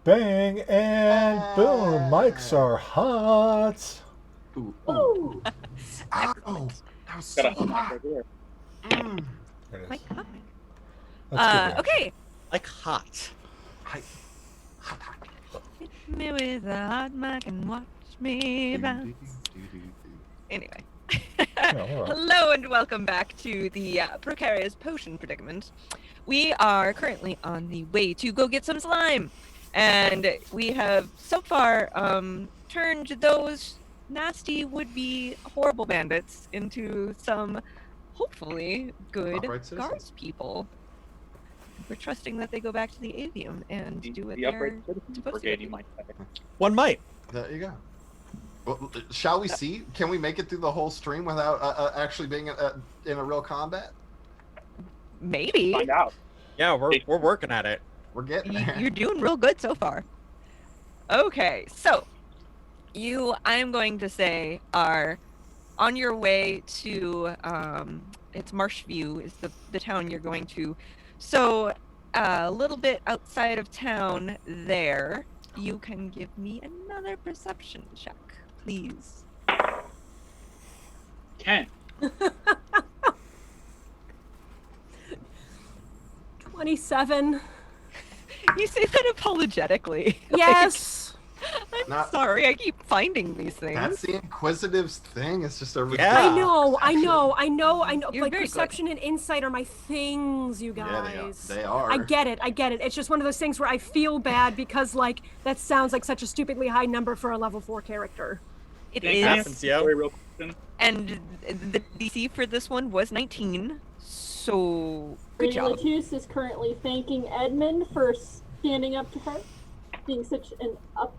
bang, and boom. Mics are hot. Ooh. Ooh. Ow! That was so hot. Right there. Mm. There it is. Like hot. That's good reaction. Okay. Like hot. Hot. Hit me with a hot mic and watch me bounce. Anyway. all right. Hello and welcome back to the Precarious Potion Predicament. We are currently on the way to go get some slime. And we have so far turned those nasty would-be horrible bandits into some hopefully good Upright citizens. guards people. We're trusting that they go back to the avium and do what The they're upright citizens supposed brigade, to you do. might say. One might. There you go. Well, shall we see? Can we make it through the whole stream without actually being in a real combat? Maybe. Find out. Yeah, we're working at it. We're getting there. You're doing real good so far. Okay, so I am going to say, are on your way to it's Marshview is the town you're going to. So a little bit outside of town there, you can give me another perception check, please. 10. 27. You say that apologetically. Yes. I'm Not- sorry, I keep finding these things. That's the Inquisitive's thing. It's just a Yeah. I know. You're like very perception and insight are my things, you Yeah, guys. they are. I get it. It's just one of those things where I feel bad because like that sounds like such a stupidly high number for a level 4 character. It Thank is. you. Happens, yo. Very real question. And the DC for this one was 19, so good job. Latus is currently thanking Edmund for standing up to her, being such an up.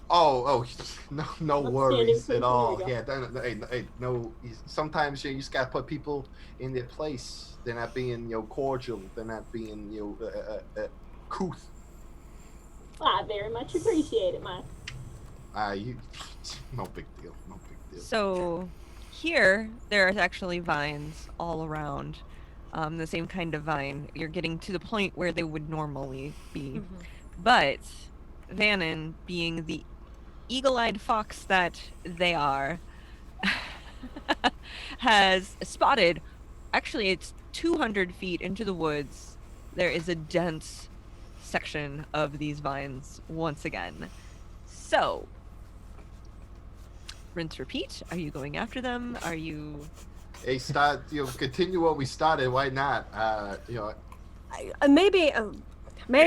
Oh, no Upstanding worries person, at all. there we Yeah, hey, no. Sometimes you just gotta put people in their place. They're not being, cordial. They're not being, couth. I very much appreciate it, Mike. No big deal. No big deal. So here, there's actually vines all around. The same kind of vine. You're getting to the point where they would normally be. But Vannon, being the eagle-eyed fox that they are, has spotted, actually it's 200 feet into the woods, there is a dense section of these vines once again. So, rinse, repeat. Are you going after them? Are you... Hey, continue what we started. Why not? Maybe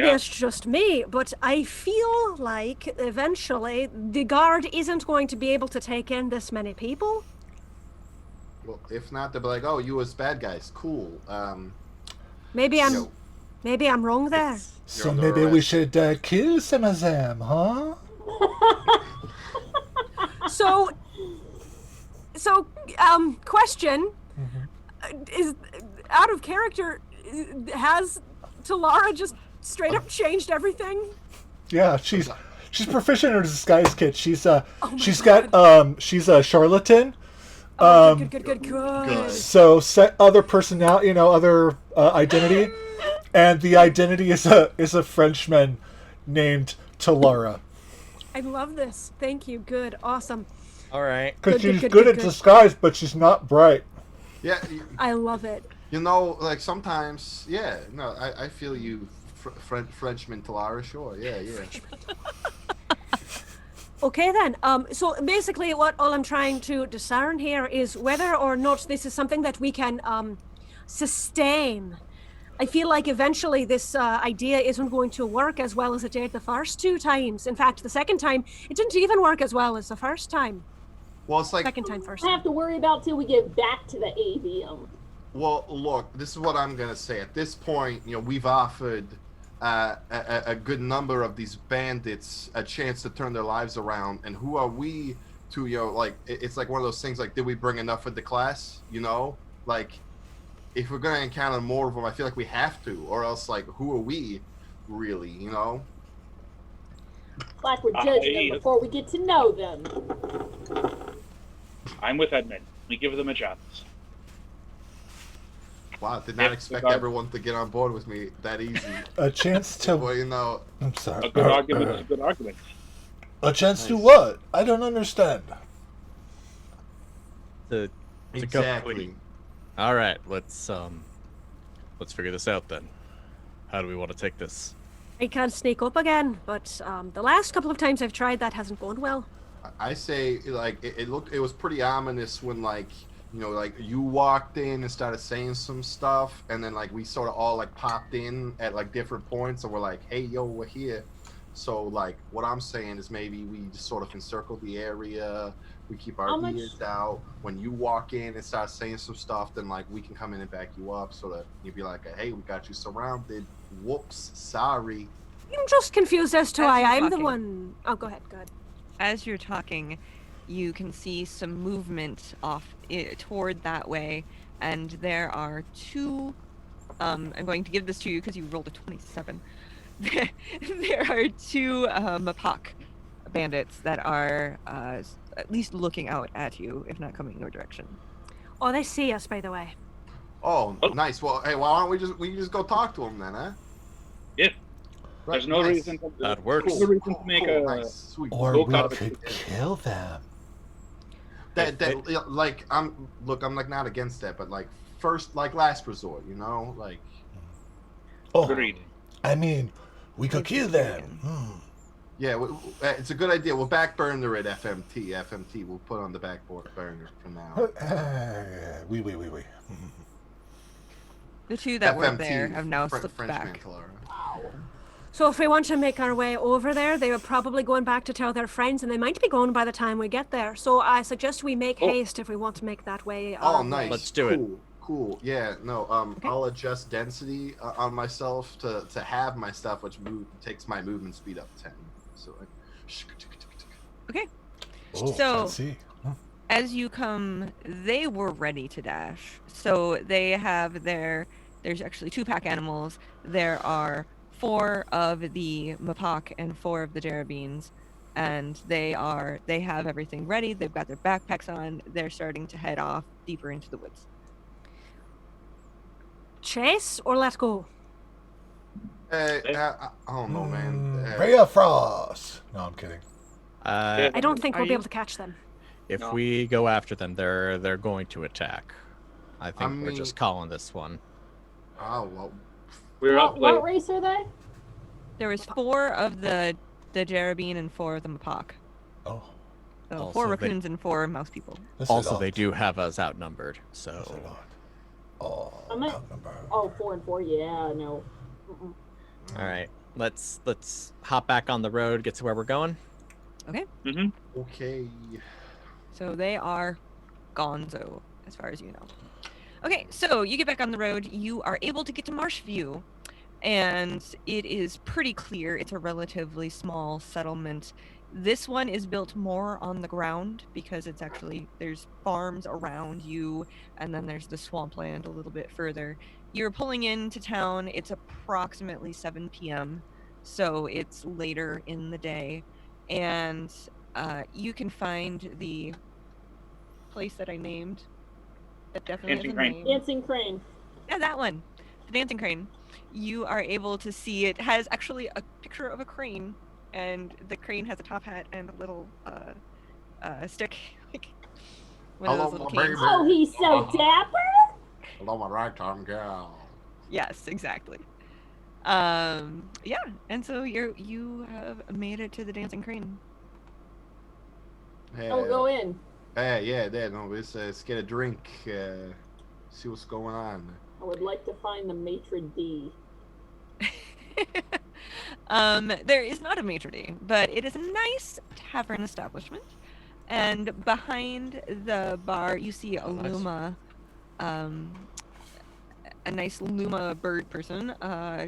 Yeah. it's just me, but I feel like eventually the guard isn't going to be able to take in this many people. Well, if not, they'll be like, "Oh, you was bad guys. Cool." Maybe I'm wrong there. So under maybe we arrest. should kill some of them, huh? So, question is out of character. Has Talara just straight up changed everything? Yeah, she's proficient in her disguise kit. She's my she's a charlatan. Good. So set other personality, other identity, and the identity is a Frenchman named Talara. I love this. Thank you. Good. Awesome. All right. Because Good, she's good, good good, at good. disguise, but she's not bright. Yeah, I love it. like sometimes, yeah. No, I feel you, Frenchman Talara. Sure, yeah. Okay then. So basically, what all I'm trying to discern here is whether or not this is something that we can sustain. I feel like eventually this idea isn't going to work as well as it did the first 2 times. In fact, the second time, it didn't even work as well as the first time. Well, it's like, Second time, first I time. have to worry about till we get back to the avium. well, look. This is what I'm gonna say. At this point, we've offered a good number of these bandits a chance to turn their lives around, and who are we to, it's like one of those things. Like, did we bring enough with the class? Like, if we're gonna encounter more of them, I feel like we have to, or else, like, who are we, really? Like we're judging them before we get to know them. I'm with Edmund. We give them a chance. Wow, did not Yep, expect regard- everyone to get on board with me that easy. A chance to. Well, you know, I'm sorry. A good argument is a good argument. A chance to Nice. what? I don't understand. To go. exactly. All right, let's figure this out then. How do we want to take this? I can't sneak up again, but the last couple of times I've tried that hasn't gone well. I say, like, it was pretty ominous when, like, you know, like, you walked in and started saying some stuff, and then, like, we sort of all, like, popped in at, like, different points, and we're like, hey, yo, we're here. So, like, what I'm saying is maybe we just sort of encircle the area, we keep our ears out. When you walk in and start saying some stuff, then, like, we can come in and back you up, so that you'd be like, hey, we got you surrounded. Whoops, sorry. I'm just confused as to As why you're I'm the talking. one. Oh, go ahead. As you're talking, you can see some movement off toward that way, and there are two. I'm going to give this to you because you rolled a 27. There are two Mapok bandits that are at least looking out at you, if not coming your direction. Oh, they see us, by the way. Oh, nice. Well, hey, why don't we just go talk to them then, huh? Yeah. Right, There's no nice. reason to. That works. There's no reason to make a. nice, sweet. Or Look we out of could it. kill them. Like I'm like not against that, but like first, like last resort, you know, like. Oh, Agreed. I mean, we could kill them. Yeah, it's a good idea. We'll back burner at FMT. FMT, we'll put on the back burner for now. Oui. The two that were FMT, there have now Fr- slipped French back. Mantalara. So if we want to make our way over there, they are probably going back to tell their friends, and they might be gone by the time we get there. So I suggest we make haste if we want to make that way. Oh, nice. Let's do it. Cool. Yeah, no. I'll adjust density on myself to have my stuff, which takes my movement speed up 10. So. Okay. Oh, So- fancy. As you come, they were ready to dash. So they have there's actually 2 pack animals. There are 4 of the Mapok and 4 of the Jerabines, and they have everything ready. They've got their backpacks on. They're starting to head off deeper into the woods. Chase or let go? I don't know, man. Ray of Frost. No, I'm kidding. I don't think Are we'll be you- able to catch them. If No. we go after them, they're going to attack. I think we're mean- just calling this one. Oh well. We're up late. What race are they? There was 4 of the Jerabine and 4 of the Mapok. Oh, So Also, 4 they- raccoons and 4 mouse people. this is Also, odd. they do have us outnumbered, This is so odd. Oh, I'm at- outnumbered. Oh, 4 and 4. Yeah, no. Mm-mm. all right. Let's hop back on the road, get to where we're going. Mm-hmm. Okay. So they are gonzo, as far as you know. Okay, so you get back on the road. You are able to get to Marshview, and it is pretty clear. It's a relatively small settlement. This one is built more on the ground because it's actually, there's farms around you, and then there's the swampland a little bit further. You're pulling into town. It's approximately 7 p.m., so it's later in the day, and you can find the place that I named. That definitely Dancing has a Crane. name. Dancing Crane. Yeah, that one. The Dancing Crane. You are able to see it has actually a picture of a crane, and the crane has a top hat and a little stick. Like one of Hello, those little my canes. baby. Oh, he's so dapper. Hello, my ragtime girl. Yes, exactly. Yeah, and so you have made it to the Dancing Crane. Hey, Oh, go in. yeah, no, let's get a drink. See what's going on. I would like to find the maitre d'. There is not a maitre d', but it is a nice tavern establishment. And behind the bar, you see a nice. Luma, a nice Luma bird person. Oh,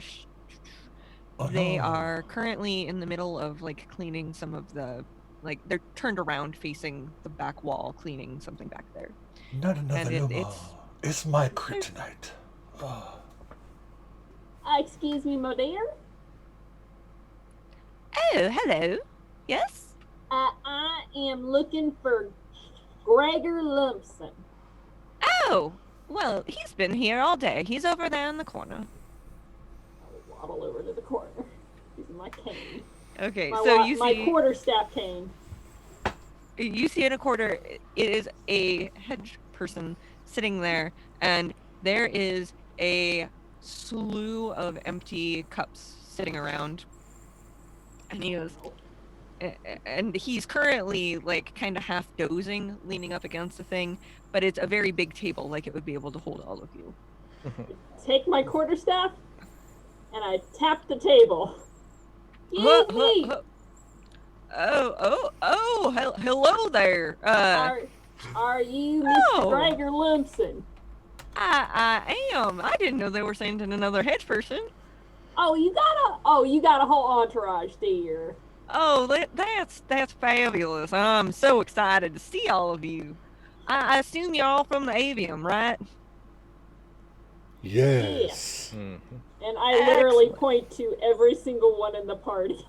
They no. are currently in the middle of like cleaning some of the, like they're turned around facing the back wall, cleaning something back there. Not another and Luma. it's- It's my kryptonite. Oh. Excuse me, my dear. Oh, hello. Yes. I am looking for Gregor Lumpson. Oh, Well, he's been here all day. He's over there in the corner. I'll waddle over to the corner using my cane. Okay, My, so you my see, quarterstaff cane. you see in a corner, it is a hedge person sitting there, and there is a slew of empty cups sitting around. And he goes, and he's currently like kind of half dozing, leaning up against the thing, but it's a very big table, like it would be able to hold all of you. Take my quarterstaff, and I tap the table. Huh, Yee! Hello there. Are you Mr. Oh. Gregor Lumpson? I am. I didn't know they were sending another hedge person. Oh, you got a whole entourage, dear. Oh, that's fabulous. I'm so excited to see all of you. I assume you're all from the Avium, right? Yes. And I literally point to every single one in the party.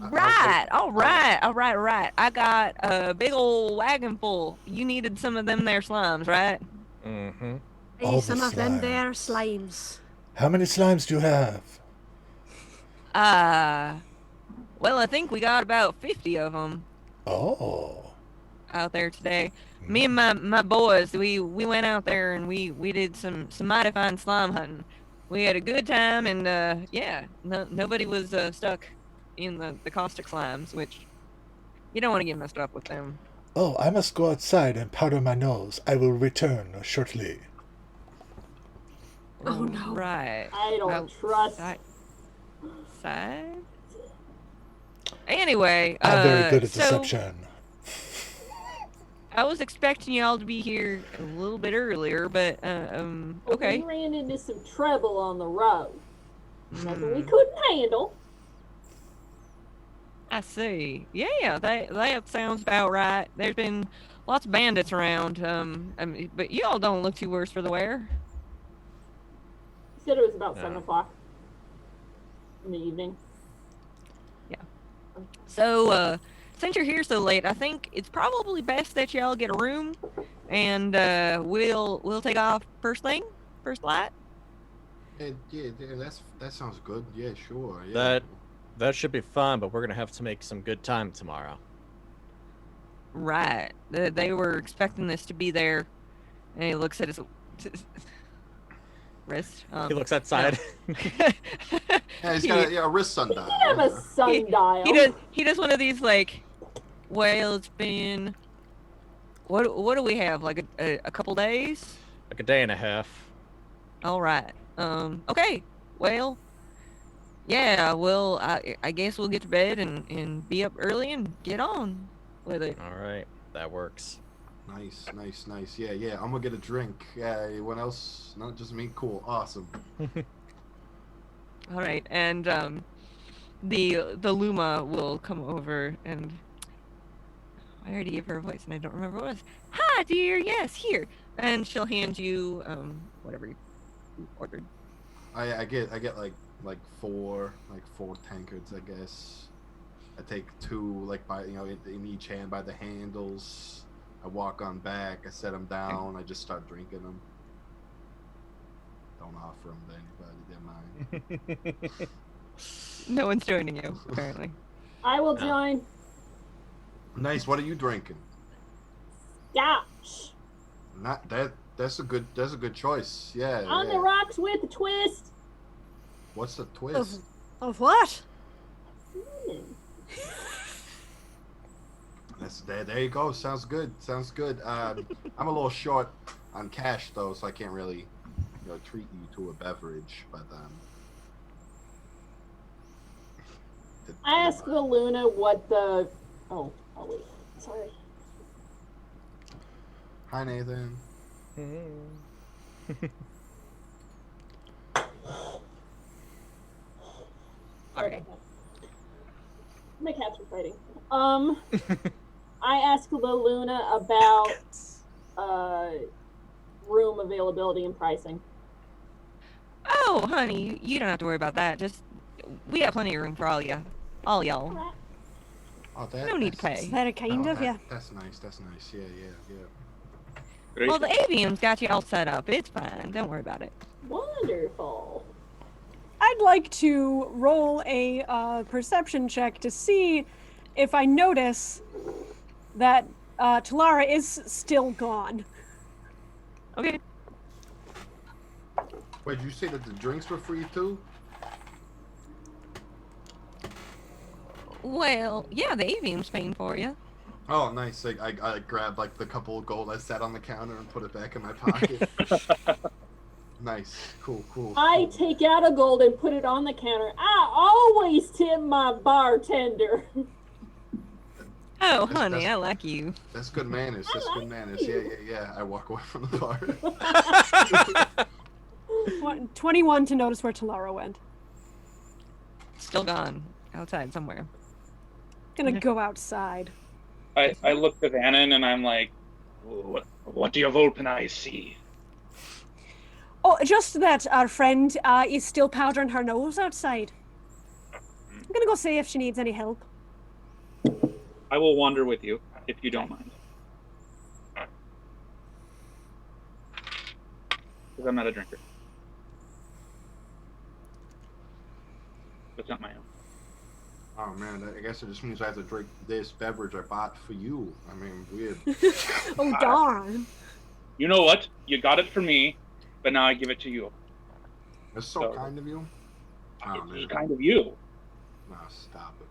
Right. All right. I got a big old wagon full. You needed some of them there slimes, right? Mm-hmm. All Some the of them slime. there slimes. How many slimes do you have? Well, I think we got about 50 of them Oh. out there today. Me and my boys, we went out there and we did some mighty fine slime hunting. We had a good time, and yeah, nobody was stuck in the caustic slimes, which you don't want to get messed up with them. Oh, I must go outside and powder my nose. I will return shortly. Oh no. Right. I don't trust. Side. Anyway, I'm very good at so deception. I was expecting y'all to be here a little bit earlier, but okay. We ran into some trouble on the road. Nothing we couldn't handle. I see. Yeah, that sounds about right. There's been lots of bandits around. I mean, but y'all don't look too worse for the wear. He said it was about 7 o'clock in the evening. Yeah. So, since you're here so late, I think it's probably best that y'all get a room, and we'll take off first light. Yeah, that sounds good. Yeah, sure. Yeah. That should be fine, but we're gonna have to make some good time tomorrow. Right. They were expecting this to be there, and he looks at his wrist. He looks outside. Yeah, he's got a wrist sundial. I have a sundial. He does one of these like, well, it's been what do we have, like a couple days? Like a day and a half. All right. Okay. Well, yeah. Well, I guess we'll get to bed and be up early and get on with it. All right, that works. Nice. Yeah. I'm gonna get a drink. Yeah. Anyone else? Not just me. Cool. Awesome. All right, and the Luma will come over, and I already gave her a voice, and I don't remember what it was. Hi, dear. Yes, here, and she'll hand you whatever you ordered. I get like four tankards, I guess. I take 2 like by in each hand by the handles. I walk on back. I set them down. I just start drinking them. Don't offer them to anybody. They're mine. No one's joining you, apparently. I will join. Nice. What are you drinking? Scotch. Not that. That's a good choice. Yeah. On the rocks with a twist. What's the twist? Of what? There you go. Sounds good. I'm a little short on cash though, so I can't really treat you to a beverage. But I asked the Luna what the. Oh wait. Sorry. Hi, Nathan. Okay. My cats were fighting. I asked the Luna about room availability and pricing. Oh, honey, you don't have to worry about that. Just we have plenty of room for all y'all. Oh, No need to pay. Very kind of you. That's nice. Yeah. Great. Well, the avium's got you all set up. It's fine. Don't worry about it. Wonderful. I'd like to roll a perception check to see if I notice that Talara is still gone. Okay. Wait, did you say that the drinks were free too? Well, yeah, the avium's paying for you. Oh, nice. I grabbed like the couple of gold I sat on the counter and put it back in my pocket. Nice. Cool. I take out a gold and put it on the counter. I always tip my bartender. Oh, honey, I like you. That's good manners. That's good manners. Yeah. I walk away from the bar. 21 to notice where Talara went. Still gone. Outside somewhere. Gonna go outside. I look to Vannon and I'm like, what do your Vulcan eyes see? Oh, just that our friend is still powdering her nose outside. I'm gonna go see if she needs any help. I will wander with you, if you don't mind. Because I'm not a drinker. It's not my own. Oh man, I guess it just means I have to drink this beverage I bought for you. I mean, weird. Oh, darn. You know what? You got it for me, but now I give it to you. That's so kind of you. Oh man. It's kind of you. No, stop it.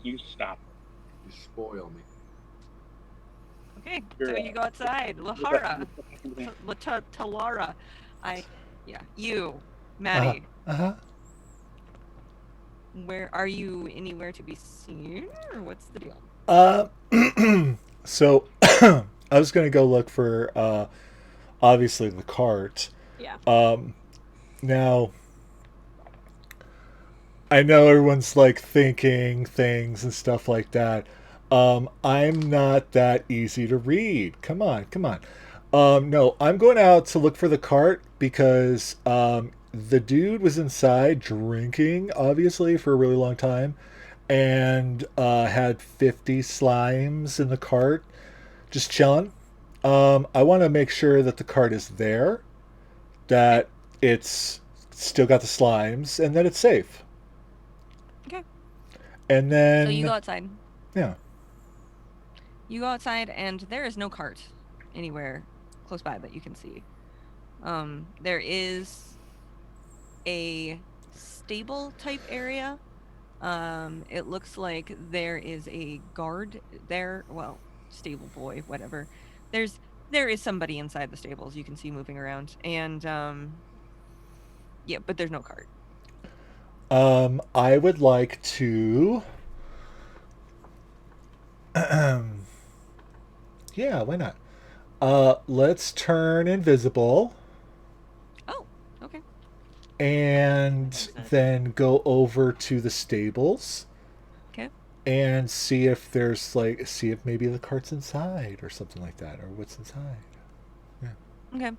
You stop. You spoil me. Okay, so you go outside. Lahara. Talara. You. Matty. Uh-huh. Where are you? Anywhere to be seen, or what's the deal? So I was gonna go look for obviously the cart. Yeah. Now I know everyone's like thinking things and stuff like that. I'm not that easy to read. Come on. No, I'm going out to look for the cart because the dude was inside drinking, obviously, for a really long time, and had 50 slimes in the cart, just chilling. I want to make sure that the cart is there, that it's still got the slimes, and that it's safe. Okay. And then... So you go outside. Yeah. You go outside, and there is no cart anywhere close by that you can see. There is a stable type area. It looks like there is a guard there. Well, stable boy, whatever. There is somebody inside the stables you can see moving around, and yeah, but there's no cart. I would like to... yeah, why not? Let's turn invisible. Oh, okay. And then go over to the stables. Okay. And see if maybe the cart's inside or something like that, or what's inside. Yeah. Okay.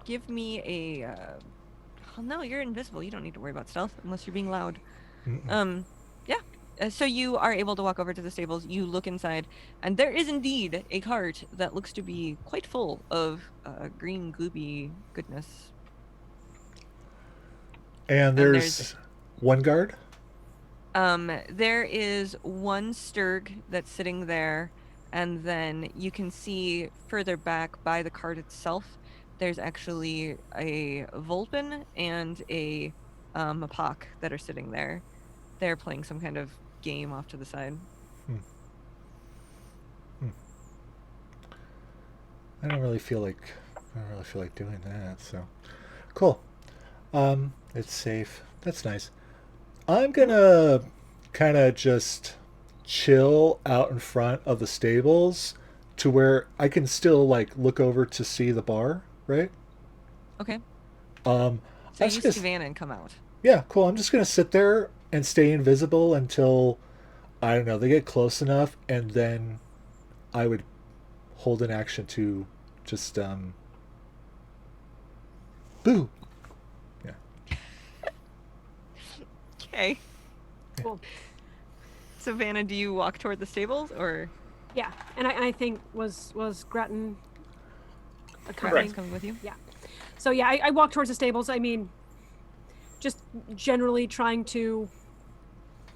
Give me a. Oh no, you're invisible. You don't need to worry about stealth unless you're being loud. Mm-mm. Yeah. So you are able to walk over to the stables. You look inside, and there is indeed a cart that looks to be quite full of green gooby goodness. And there's one guard? There is one Sturg that's sitting there, and then you can see further back by the cart itself, there's actually a Vulpin and a Mapak that are sitting there. They're playing some kind of game off to the side. I don't really feel like doing that, so cool. It's safe. That's nice. I'm gonna kind of just chill out in front of the stables to where I can still like look over to see the bar, right? Okay. Um, So you see Vanna and come out. Yeah, cool. I'm just gonna sit there and stay invisible until, I don't know, they get close enough, and then I would hold an action to just boo. Yeah. Okay. Cool. Savannah, do you walk toward the stables, or Yeah, and I think was Gretton Gretton's coming with you? Yeah. So yeah, I walk towards the stables. I mean, just generally trying to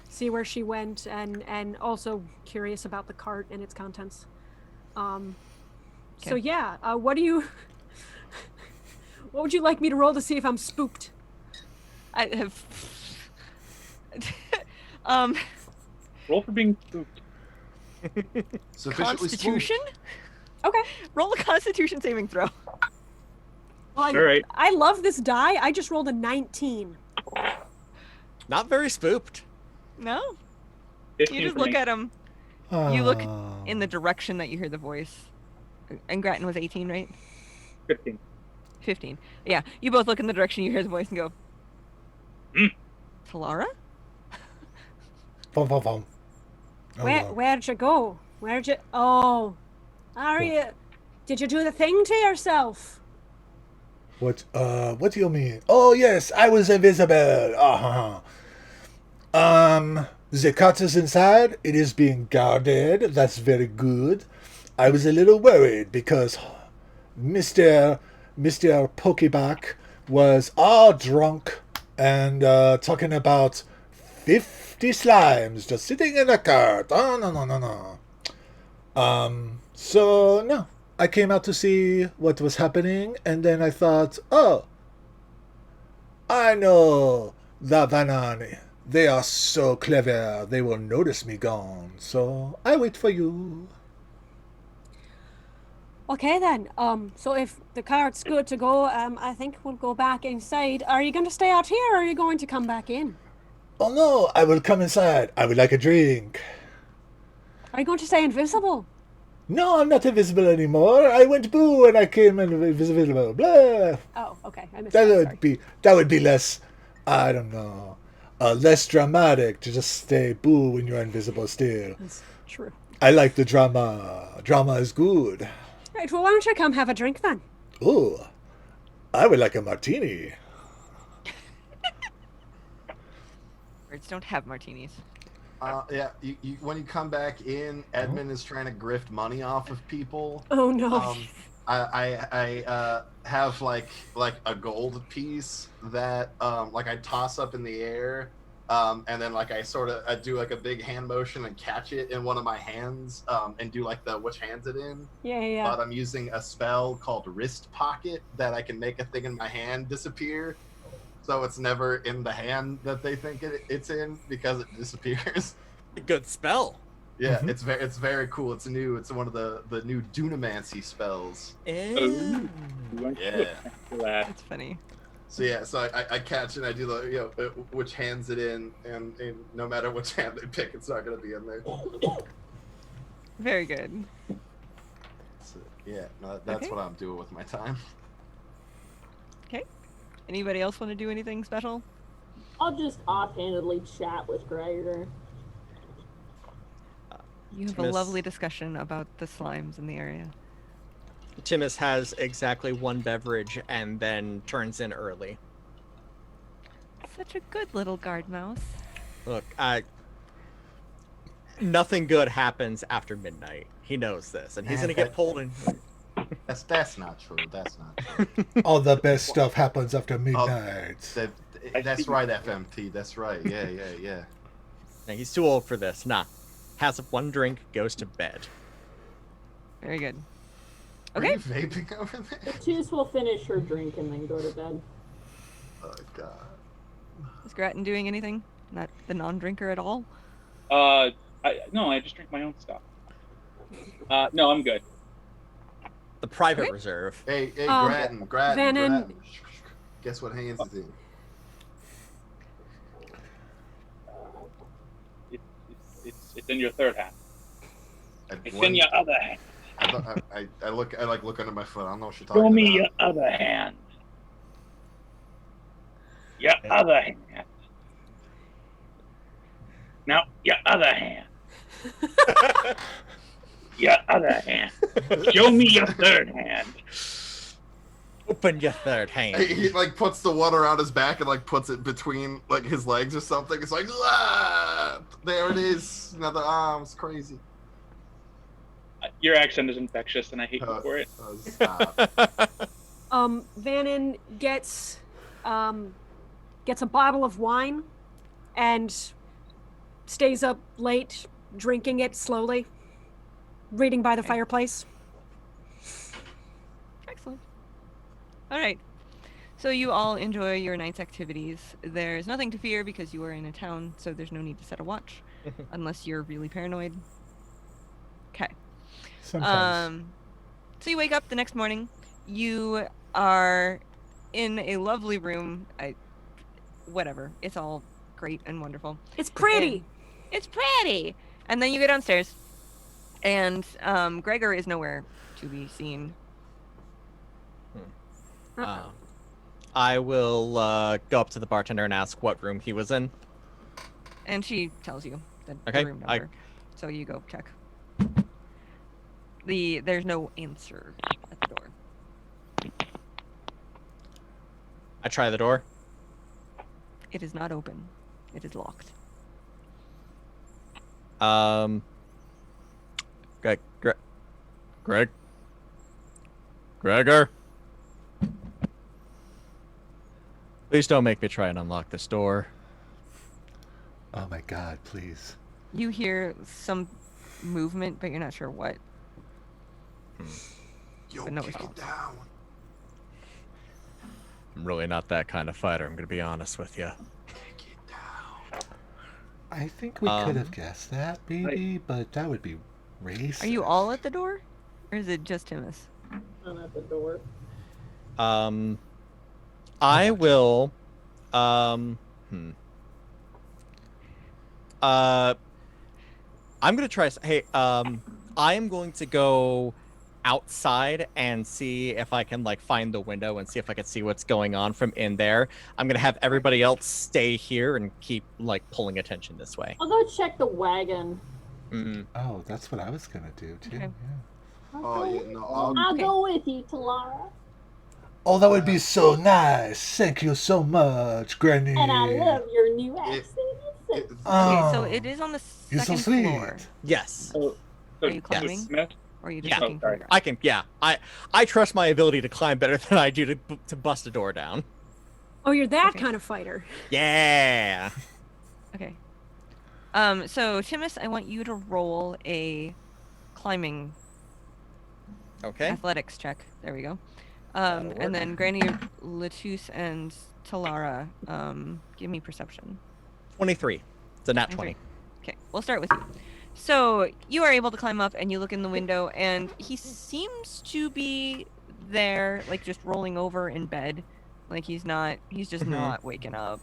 see where she went, and also curious about the cart and its contents. So yeah, what would you like me to roll to see if I'm spooked? I have. Roll for being spooked. Sufficiently Constitution? Okay. Roll a Constitution saving throw. Well, All right. I love this die. I just rolled a 19. Not very spooked. No. 15 You just for look me. at him. You look in the direction that you hear the voice. And Grattan was 18, right? 15. 15. Yeah, you both look in the direction you hear the voice and go, Talara? Boom, boom, boom. Oh, Lord. Where'd you go? Where'd you? Oh, did you do the thing to yourself? What do you mean? Oh, yes, I was invisible. The cart is inside. It is being guarded. That's very good. I was a little worried because Mr. Pokeback was all drunk and talking about 50 slimes just sitting in a cart. Oh, no. So, no. I came out to see what was happening, and then I thought, oh, I know the Vanani. They are so clever, they will notice me gone. So I wait for you. Okay then. So if the cart's good to go, I think we'll go back inside. Are you going to stay out here, or are you going to come back in? Oh no, I will come inside. I would like a drink. Are you going to stay invisible? No, I'm not invisible anymore. I went boo and I came invisible. Blah. Oh, okay. I missed That that. would Sorry. be less, I don't know, less dramatic to just stay boo when you're invisible still. That's true. I like the drama. Drama is good. Right. Well, why don't you come have a drink then? Ooh, I would like a martini. Birds don't have martinis. Yeah, you when you come back in, Edmund is trying to grift money off of people. Oh no. I have like a gold piece that like I toss up in the air, and then like I do like a big hand motion and catch it in one of my hands, and do like the which hand's it in. Yeah. But I'm using a spell called Wrist Pocket that I can make a thing in my hand disappear. So it's never in the hand that they think it's in because it disappears. Good spell. Yeah, it's very cool. It's one of the new Dunamancy spells. Ooh. Yeah. That's funny. So yeah, so I catch and I do the which hand's it in, and no matter which hand they pick, it's not gonna be in there. Very good. So, yeah, no, that's Okay. what I'm doing with my time. Okay. Anybody else want to do anything special? I'll just offhandedly chat with Gregor. You have a Miss- lovely discussion about the slimes in the area. Timus has exactly one beverage and then turns in early. Such a good little guard mouse. Look, nothing good happens after midnight. He knows this, and he's gonna get pulled in. That's not true. That's not true. All the best stuff happens after midnight. That's right, FMT. That's right. Yeah. Now, he's too old for this. Nah. Has one drink, goes to bed. Very good. Are Okay. you vaping over there? Choose will finish her drink and then go to bed. Oh god. Is Grattan doing anything? Not the non-drinker at all? No, I just drink my own stuff. No, I'm good. The private Okay. reserve. Hey, Vannon- Grattan. Guess what hands is in? It's in your third hand. It's One- in your other hand. I look under my foot. I don't know what you're talking Show about. me your other hand. Your other hand. Now, your other hand. Your other hand. Show me your third hand. Open your third hand. He like puts the one around his back and like puts it between like his legs or something. It's like, ah! There it is. Another arm. It's crazy. Your accent is infectious, and I hate you for it. Stop. Vannon gets a bottle of wine and stays up late drinking it slowly, reading by the fireplace. Excellent. All right. So you all enjoy your night's activities. There's nothing to fear because you are in a town, so there's no need to set a watch, unless you're really paranoid. Okay. Sometimes. So you wake up the next morning. You are in a lovely room. Whatever. It's all great and wonderful. It's pretty. It's pretty. And then you go downstairs, and Gregor is nowhere to be seen. I will go up to the bartender and ask what room he was in. And she tells you the Okay, room number. So you go check. There's no answer at the door. I try the door. It is not open. It is locked. Gregor? Please don't make me try and unlock this door. Oh my god, please. You hear some movement, but you're not sure what. Yo, But no kick it response. down. I'm really not that kind of fighter, I'm gonna be honest with you. Kick it down. I think we could have guessed that, maybe, but that would be racist. Are you all at the door? Or is it just Timus? I'm at the door. I will, I'm gonna try, hey, I am going to go outside and see if I can, like, find the window and see if I can see what's going on from in there. I'm gonna have everybody else stay here and keep, like, pulling attention this way. I'll go check the wagon. Oh, that's what I was gonna do, too. Okay. Yeah. Oh, yeah, no. I'll go with you, Talara. Oh, that would be so nice. Thank you so much, Granny. And I love your new accent. It- Okay, so Oh, it is on the you're so second sweet. floor. Yes. So, Are you climbing? Smith? Or are you just Yeah. looking for sorry. your I can, yeah. I trust my ability to climb better than I do to bust a door down. Oh, you're that Okay. kind of fighter. Yeah. Okay. So Timus, I want you to roll a climbing Okay. athletics check. There we go. That'll work. And then Granny, Latus, and Talara, give me perception. 23. It's a nat 23. 20. Okay, we'll start with you. So you are able to climb up, and you look in the window, and he seems to be there, like just rolling over in bed. Like he's just not waking up.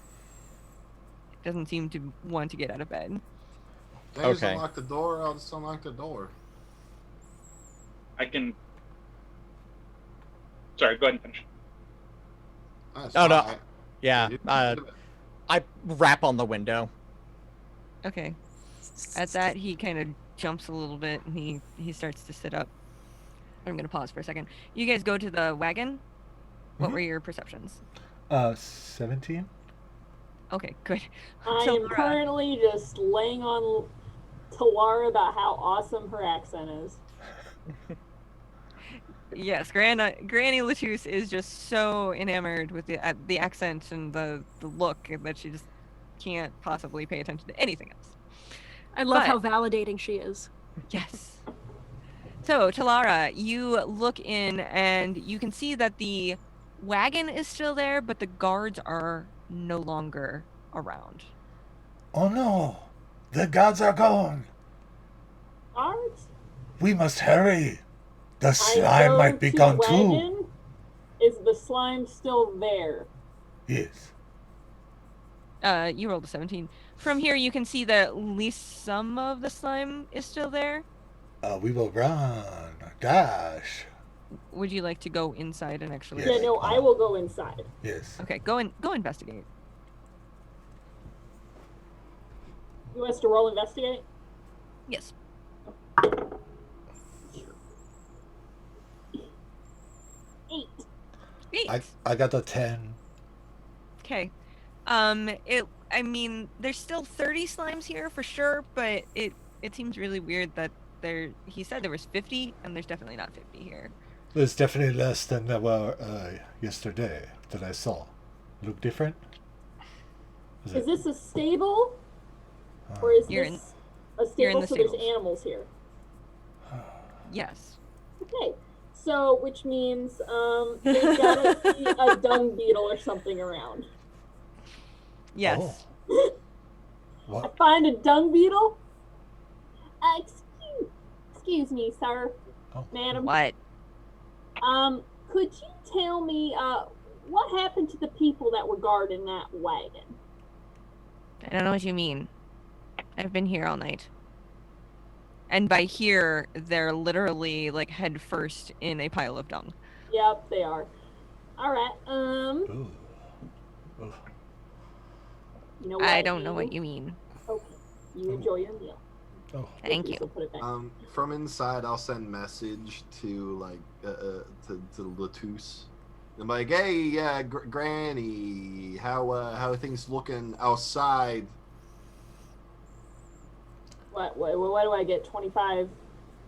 Doesn't seem to want to get out of bed. Can I just Okay. unlock the door? I'll just unlock the door. I can. Sorry, go ahead and finish. That's Oh, no. fine. Yeah. You- I rap on the window. Okay. At that, he kind of jumps a little bit, and he starts to sit up. I'm gonna pause for a second. You guys go to the wagon. What were your perceptions? 17? Okay, good. I am Talara. currently just laying on Talara about how awesome her accent is. Yes, Granny Latus is just so enamored with the accent and the look that she just can't possibly pay attention to anything else. I love But- how validating she is. Yes. So, Talara, you look in and you can see that the wagon is still there, but the guards are no longer around. Oh no! The gods are gone! Guards? We must hurry! The I slime go might be to gone the too! wagon. Is the slime still there? Yes. You rolled a 17. From here, you can see that at least some of the slime is still there. We will run, dash. Would you like to go inside and actually? Yes. Yeah, no, I will go inside. Yes. Okay, go investigate. You want us to roll investigate? Yes. Eight. I got the 10. Okay. I mean, there's still 30 slimes here for sure, but it seems really weird that he said there was 50, and there's definitely not 50 here. There's definitely less than there were yesterday that I saw. Look different? Is this a stable? Or is You're this in- a stable the so there's stables. animals here? Yes. Okay. So, which means there's gotta be a dung beetle or something around. Yes. Oh. I What? find a dung beetle? Excuse me, sir. Oh. Madam. What? Could you tell me, what happened to the people that were guarding that wagon? I don't know what you mean. I've been here all night. And by here, they're literally like head first in a pile of dung. Yep, they are. Alright, Ooh. Ooh. you know what? I don't know what you mean. Okay, you enjoy your meal. Oh. Thank So you. put it back. From inside, I'll send message to like to Latouche. I'm like, hey, Granny, how are things looking outside? What do I get? 25?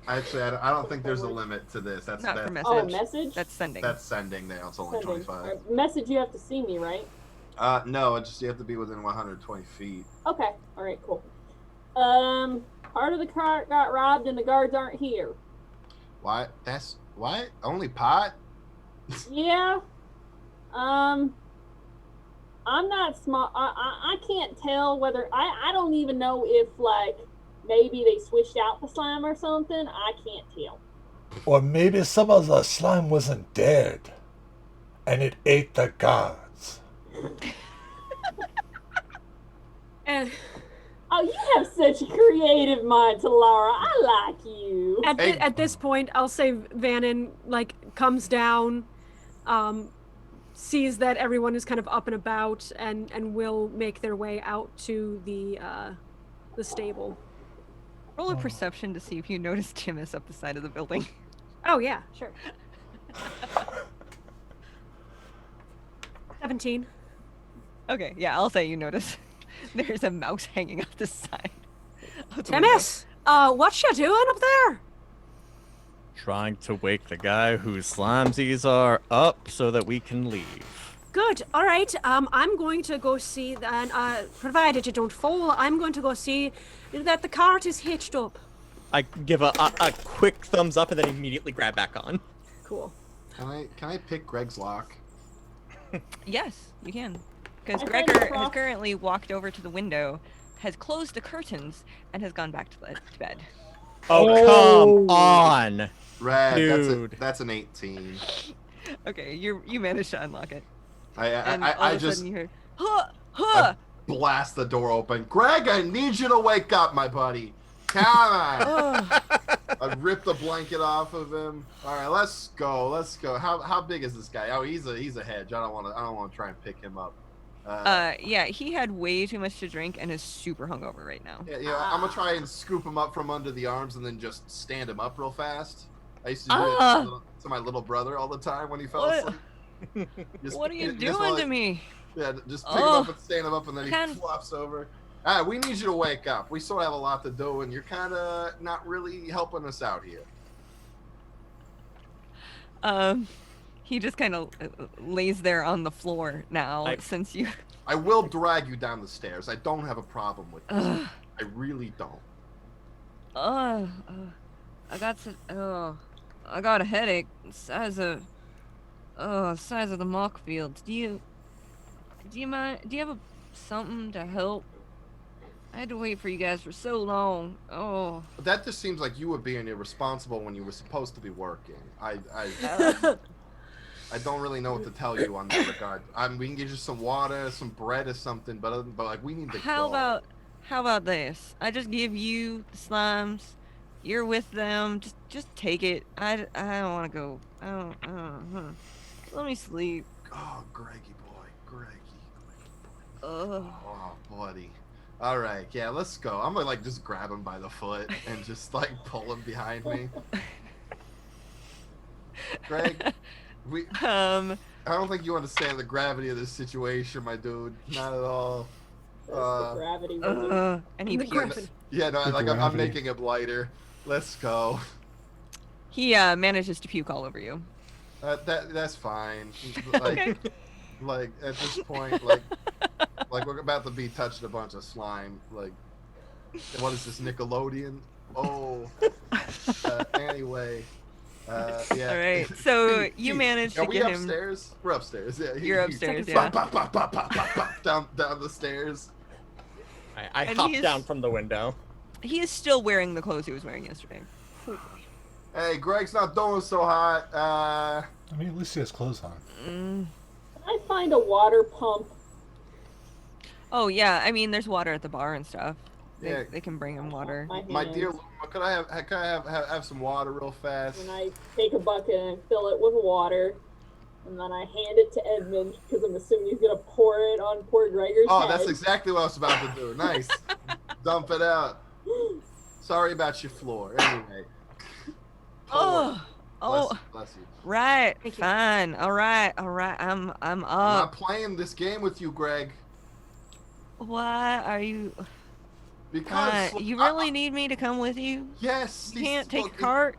Actually, I don't think there's a limit to this. That's Not for that, message. Oh, message? That's sending. that's sending now. It's only Sending. 25. Alright, message, you have to see me, right? No, it's just you have to be within 120 feet. Okay, alright, cool. Part of the cart got robbed and the guards aren't here. Why? That's what? Only pot? Yeah. I'm not smart. I can't tell whether I don't even know if like maybe they switched out the slime or something. I can't tell. Or maybe some of the slime wasn't dead, and it ate the gods. And Oh, you have such a creative mind, Laura. I like you. at this point, I'll say Vannon like comes down, sees that everyone is kind of up and about, and will make their way out to the stable. Roll a perception to see if you notice Timus up the side of the building. Oh yeah, sure. 17. Okay, yeah, I'll say you notice. There's a mouse hanging off the side. Of the window. Timus, what you doing up there? Trying to wake the guy whose slimesies are up so that we can leave. Good. All right. I'm going to go see that. Provided you don't fall, I'm going to go see that the cart is hitched up. I give a quick thumbs up and then immediately grab back on. Cool. Can I pick Greg's lock? Yes, you can. Because I Gregor find it has rough. currently walked over to the window, has closed the curtains, and has gone back to bed. Oh, come on. Red, Dude. that's an 18. Okay, you managed to unlock it. And I all of a just sudden you hear, huh, huh. blast the door open. Greg, I need you to wake up, my buddy. Come on. I ripped the blanket off of him. All right, let's go. Let's go. How big is this guy? Oh, he's a hedge. I don't want to try and pick him up. Yeah, he had way too much to drink and is super hungover right now. Yeah, I'm gonna try and scoop him up from under the arms and then just stand him up real fast. I used to do it to my little brother all the time when he fell What? asleep. What are you just doing like- to me? Yeah, just pick him up and stand him up, and then he Can- flops over. All right, we need you to wake up. We still have a lot to do, and you're kind of not really helping us out here. He just kind of lays there on the floor now I- since you. I will drag you down the stairs. I don't have a problem with this. Ugh. I really don't. I got a headache. Size of the mock fields. Do you mind? Do you have something to help? I had to wait for you guys for so long. Oh. But that just seems like you were being irresponsible when you were supposed to be working. I don't really know what to tell you on that regard. We can get you some water, some bread, or something, but like we need to How go. about this? I just give you the slimes. You're with them. Just take it. I don't want to go. I don't. Let me sleep. Oh, Greggy boy, Greggy boy. Ugh. Oh, buddy. All right, yeah, let's go. I'm gonna like just grab him by the foot and just like pull him behind me. Greg, We. Um, I don't think you understand the gravity of this situation, my dude. Not at all. That's the gravity wizard. and he The pukes. gravity. Yeah, no, The like I'm gravity. making it lighter. Let's go. He manages to puke all over you. That's fine. Okay. Like at this point, like we're about to be touching a bunch of slime. Like, what is this, Nickelodeon? Oh. Anyway. Yeah. All right. So you managed to Are we get him. upstairs? We're upstairs. Yeah. You're upstairs, Bop, yeah. bop, bop, bop, bop, bop, bop, down the stairs. I And hop he's- down from the window. He is still wearing the clothes he was wearing yesterday. Hey, Greg's not doing so hot. I mean, at least he has clothes on. Mm. Can I find a water pump? Oh yeah. I mean, there's water at the bar and stuff. Yeah. They can bring him water. My dear Luma, could I have some water real fast? And I take a bucket and fill it with water, and then I hand it to Edmund because I'm assuming he's gonna pour it on poor Gregor's Oh, head. that's exactly what I was about to do. Nice. Dump it out. Sorry about your floor. Anyway. Oh. Oh. Bless you. Right. Thank you. Fine. All right. I'm I'm not up. playing this game with you, Greg. Why are you? Because You really need me to come with you? yes, You can't take look, a cart.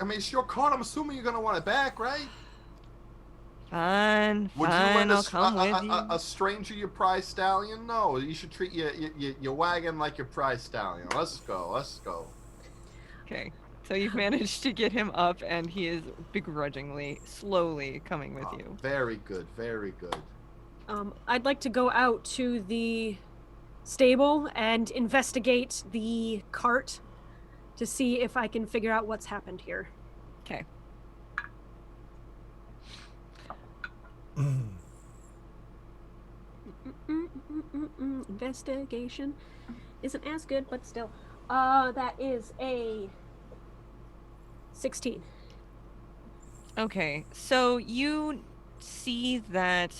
I mean, it's your cart. I'm assuming you're gonna want it back, right? Fine. Would you Fine. let I'll come with you. a stranger your prize stallion? No, you should treat your wagon like your prize stallion. Let's go. Let's go. Okay. So you've managed to get him up, and he is begrudgingly, slowly coming with Oh, you. very good. Very good. I'd like to go out to the stable and investigate the cart to see if I can figure out what's happened here. Okay. Investigation isn't as good, but still. That is a 16. Okay. So you see that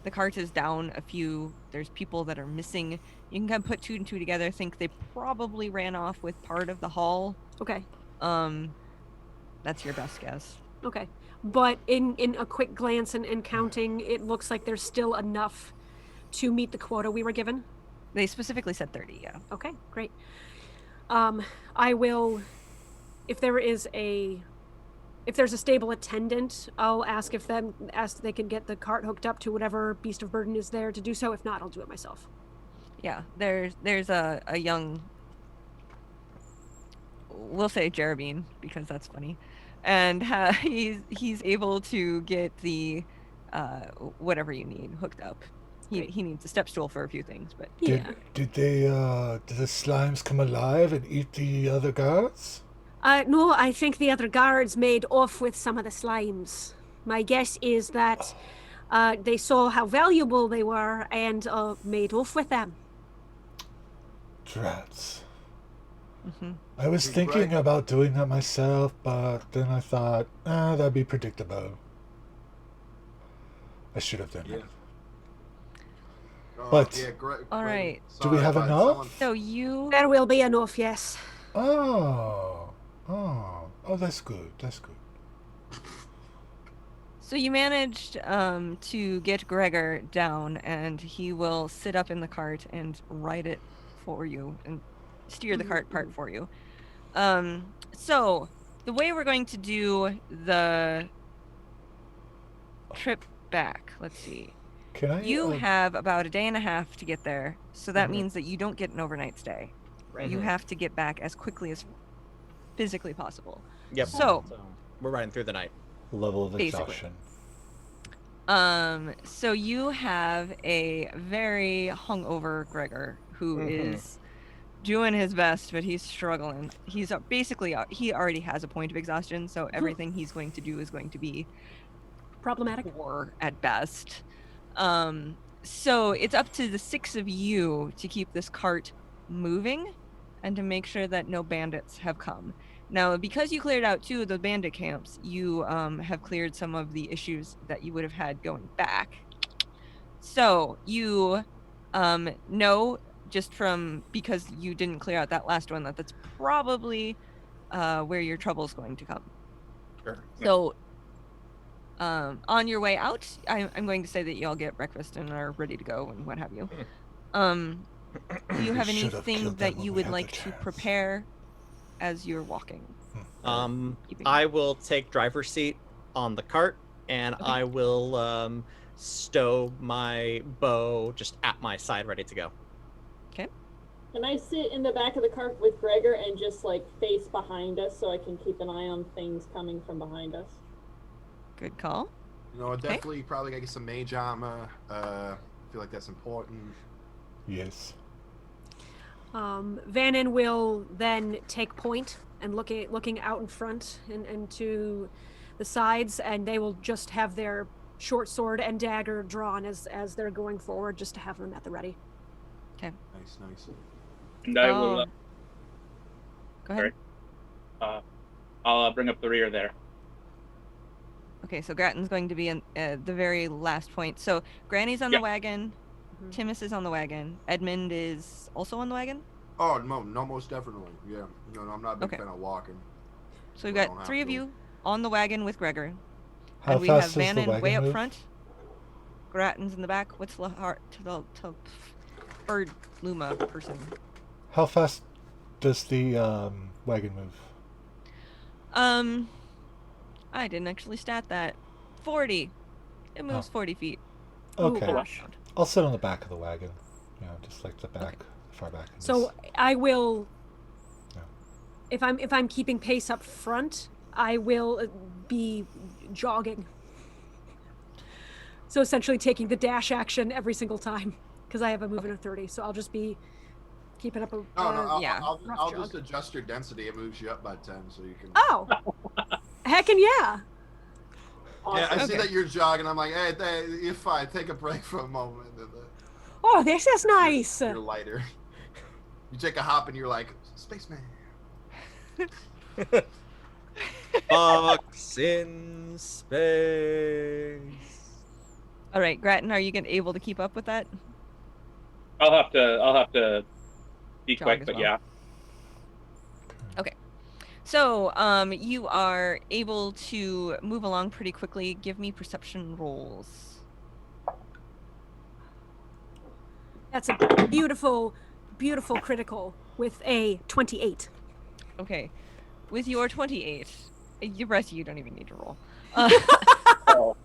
the cart is down a few. There's people that are missing. You can kind of put two and two together. Think they probably ran off with part of the haul. Okay. That's your best guess. Okay. But in a quick glance and counting, it looks like there's still enough to meet the quota we were given. They specifically said 30. Yeah. Okay, great. I will, if there's a stable attendant, I'll ask if they can get the cart hooked up to whatever beast of burden is there to do so. If not, I'll do it myself. Yeah. There's a young. We'll say Jerabine because that's funny, and he's able to get the whatever you need hooked up. He needs a step stool for a few things, but Yeah. Did the slimes come alive and eat the other guards? No, I think the other guards made off with some of the slimes. My guess is that they saw how valuable they were and made off with them. Drats. Mhm. I was Hey, thinking Greg. about doing that myself, but then I thought, that'd be predictable. I should have done it. Oh, But- yeah, Greg, All Greg, right. Do we sorry, have but enough? someone- So you There will be enough, yes. Oh, that's good. That's good. So you managed to get Gregor down, and he will sit up in the cart and ride it for you and steer the cart part for you. So the way we're going to do the trip back, let's see. Can I? You have about a day and a half to get there, so that Mhm. means that you don't get an overnight stay. Right. You have to get back as quickly as physically possible. Yep. So- we're riding through the night. level of basically. exhaustion. So you have a very hungover Gregor who Mhm. is doing his best, but he's struggling. He's basically he already has a point of exhaustion, so everything he's going to do is going to be Problematic. poor at best. So it's up to the six of you to keep this cart moving and to make sure that no bandits have come. Now, because you cleared out two of the bandit camps, you have cleared some of the issues that you would have had going back. So you know, just from because you didn't clear out that last one, that's probably where your trouble's going to come. Sure. So on your way out, I'm going to say that you all get breakfast and are ready to go and what have you. Do you have We should have anything killed that them when you we would had the like to chance. prepare as you're walking? Keeping- I will take driver's seat on the cart, and Okay. I will stow my bow just at my side, ready to go. Can I sit in the back of the cart with Gregor and just like face behind us so I can keep an eye on things coming from behind us? Good call. You know, definitely probably gotta get some mage armor. I feel like that's important. Yes. Vannon will then take point and looking out in front and to the sides, and they will just have their short sword and dagger drawn as they're going forward, just to have them at the ready. Nice. And I will. Go ahead. I'll bring up the rear there. Okay, so Grattan's going to be in the very last point. So Granny's on the wagon. Timus is on the wagon. Edmund is also on the wagon. Oh no, most definitely. Yeah, no, I'm not a big Okay. fan of walking. So we've I don't got have 3 of to. you on the wagon with Gregor. How And we have fast does the Vannon way wagon up move? front. Grattan's in the back. What's the heart to bird Luma person? How fast does the wagon move? I didn't actually stat that. 40. It moves 40 feet. Okay. Oh, gosh. I'll sit on the back of the wagon. You know, just like the back, far back. in So this. I will. Yeah. If I'm keeping pace up front, I will be jogging. So essentially taking the dash action every single time because I have a movement of 30. So I'll just be keeping up a. I'll rough just jog. adjust your density. It moves you up by 10, so you can. Oh, heckin' yeah! Yeah, I see Okay. that you're jogging. I'm like, hey, you're fine. Take a break for a moment. And Oh, this is nice. you're lighter. You take a hop and you're like, spaceman. Fox in space. All right, Grattan, are you able to keep up with that? I'll have to be Jog quick, as but well. yeah. So, you are able to move along pretty quickly. Give me perception rolls. That's a beautiful, beautiful critical with a 28. Okay. With your 28, the rest of you don't even need to roll. Oh,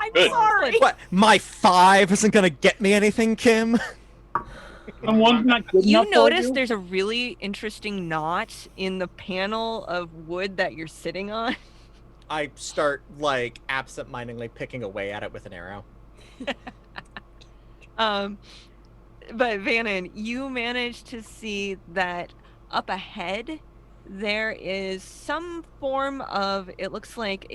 I'm Good. sorry. What? My 5 isn't gonna get me anything, Kim? someone's not good enough You for notice you? there's a really interesting knot in the panel of wood that you're sitting on. I start like absent-mindedly picking away at it with an arrow. But Vannon, you managed to see that up ahead there is some form of, it looks like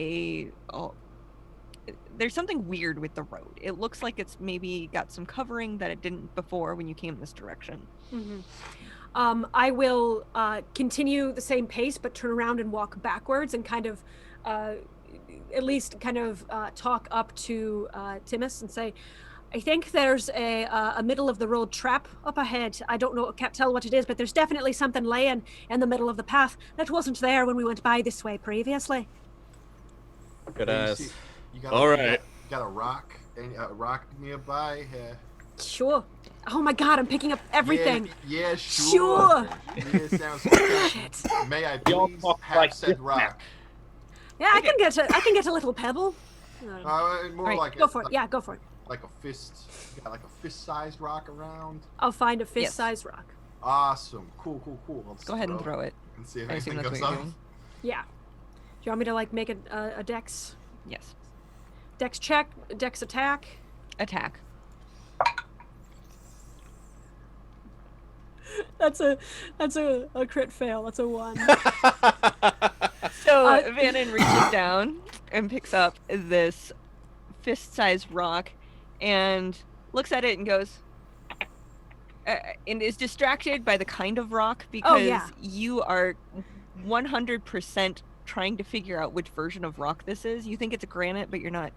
there's something weird with the road. It looks like it's maybe got some covering that it didn't before when you came this direction. I will continue the same pace, but turn around and walk backwards and kind of, at least kind of talk up to Timus and say, I think there's a middle of the road trap up ahead. I don't know, can't tell what it is, but there's definitely something laying in the middle of the path that wasn't there when we went by this way previously. Good You as. see- you All right. You got a rock nearby? Yeah. Sure. Oh my god, I'm picking up everything. Yeah, Sure. Yeah, sounds good. Shit. May I Don't please talk have like said this rock? Yeah, I can get a little pebble. More Alright, like go for it. Yeah, go for it. like a fist. You got like a fist-sized rock around. I'll find a fist-sized rock. Awesome. Cool. I'll just Go ahead and throw it. and see if I assume anything that's goes what you're up. doing. Yeah. Do you want me to like make a dex Yes. check, dex attack? Attack. That's a crit fail. That's a 1. So Vannon reaches down and picks up this fist-sized rock and looks at it and goes, and is distracted by the kind of rock because yeah. you are 100% trying to figure out which version of rock this is. You think it's a granite, but you're not,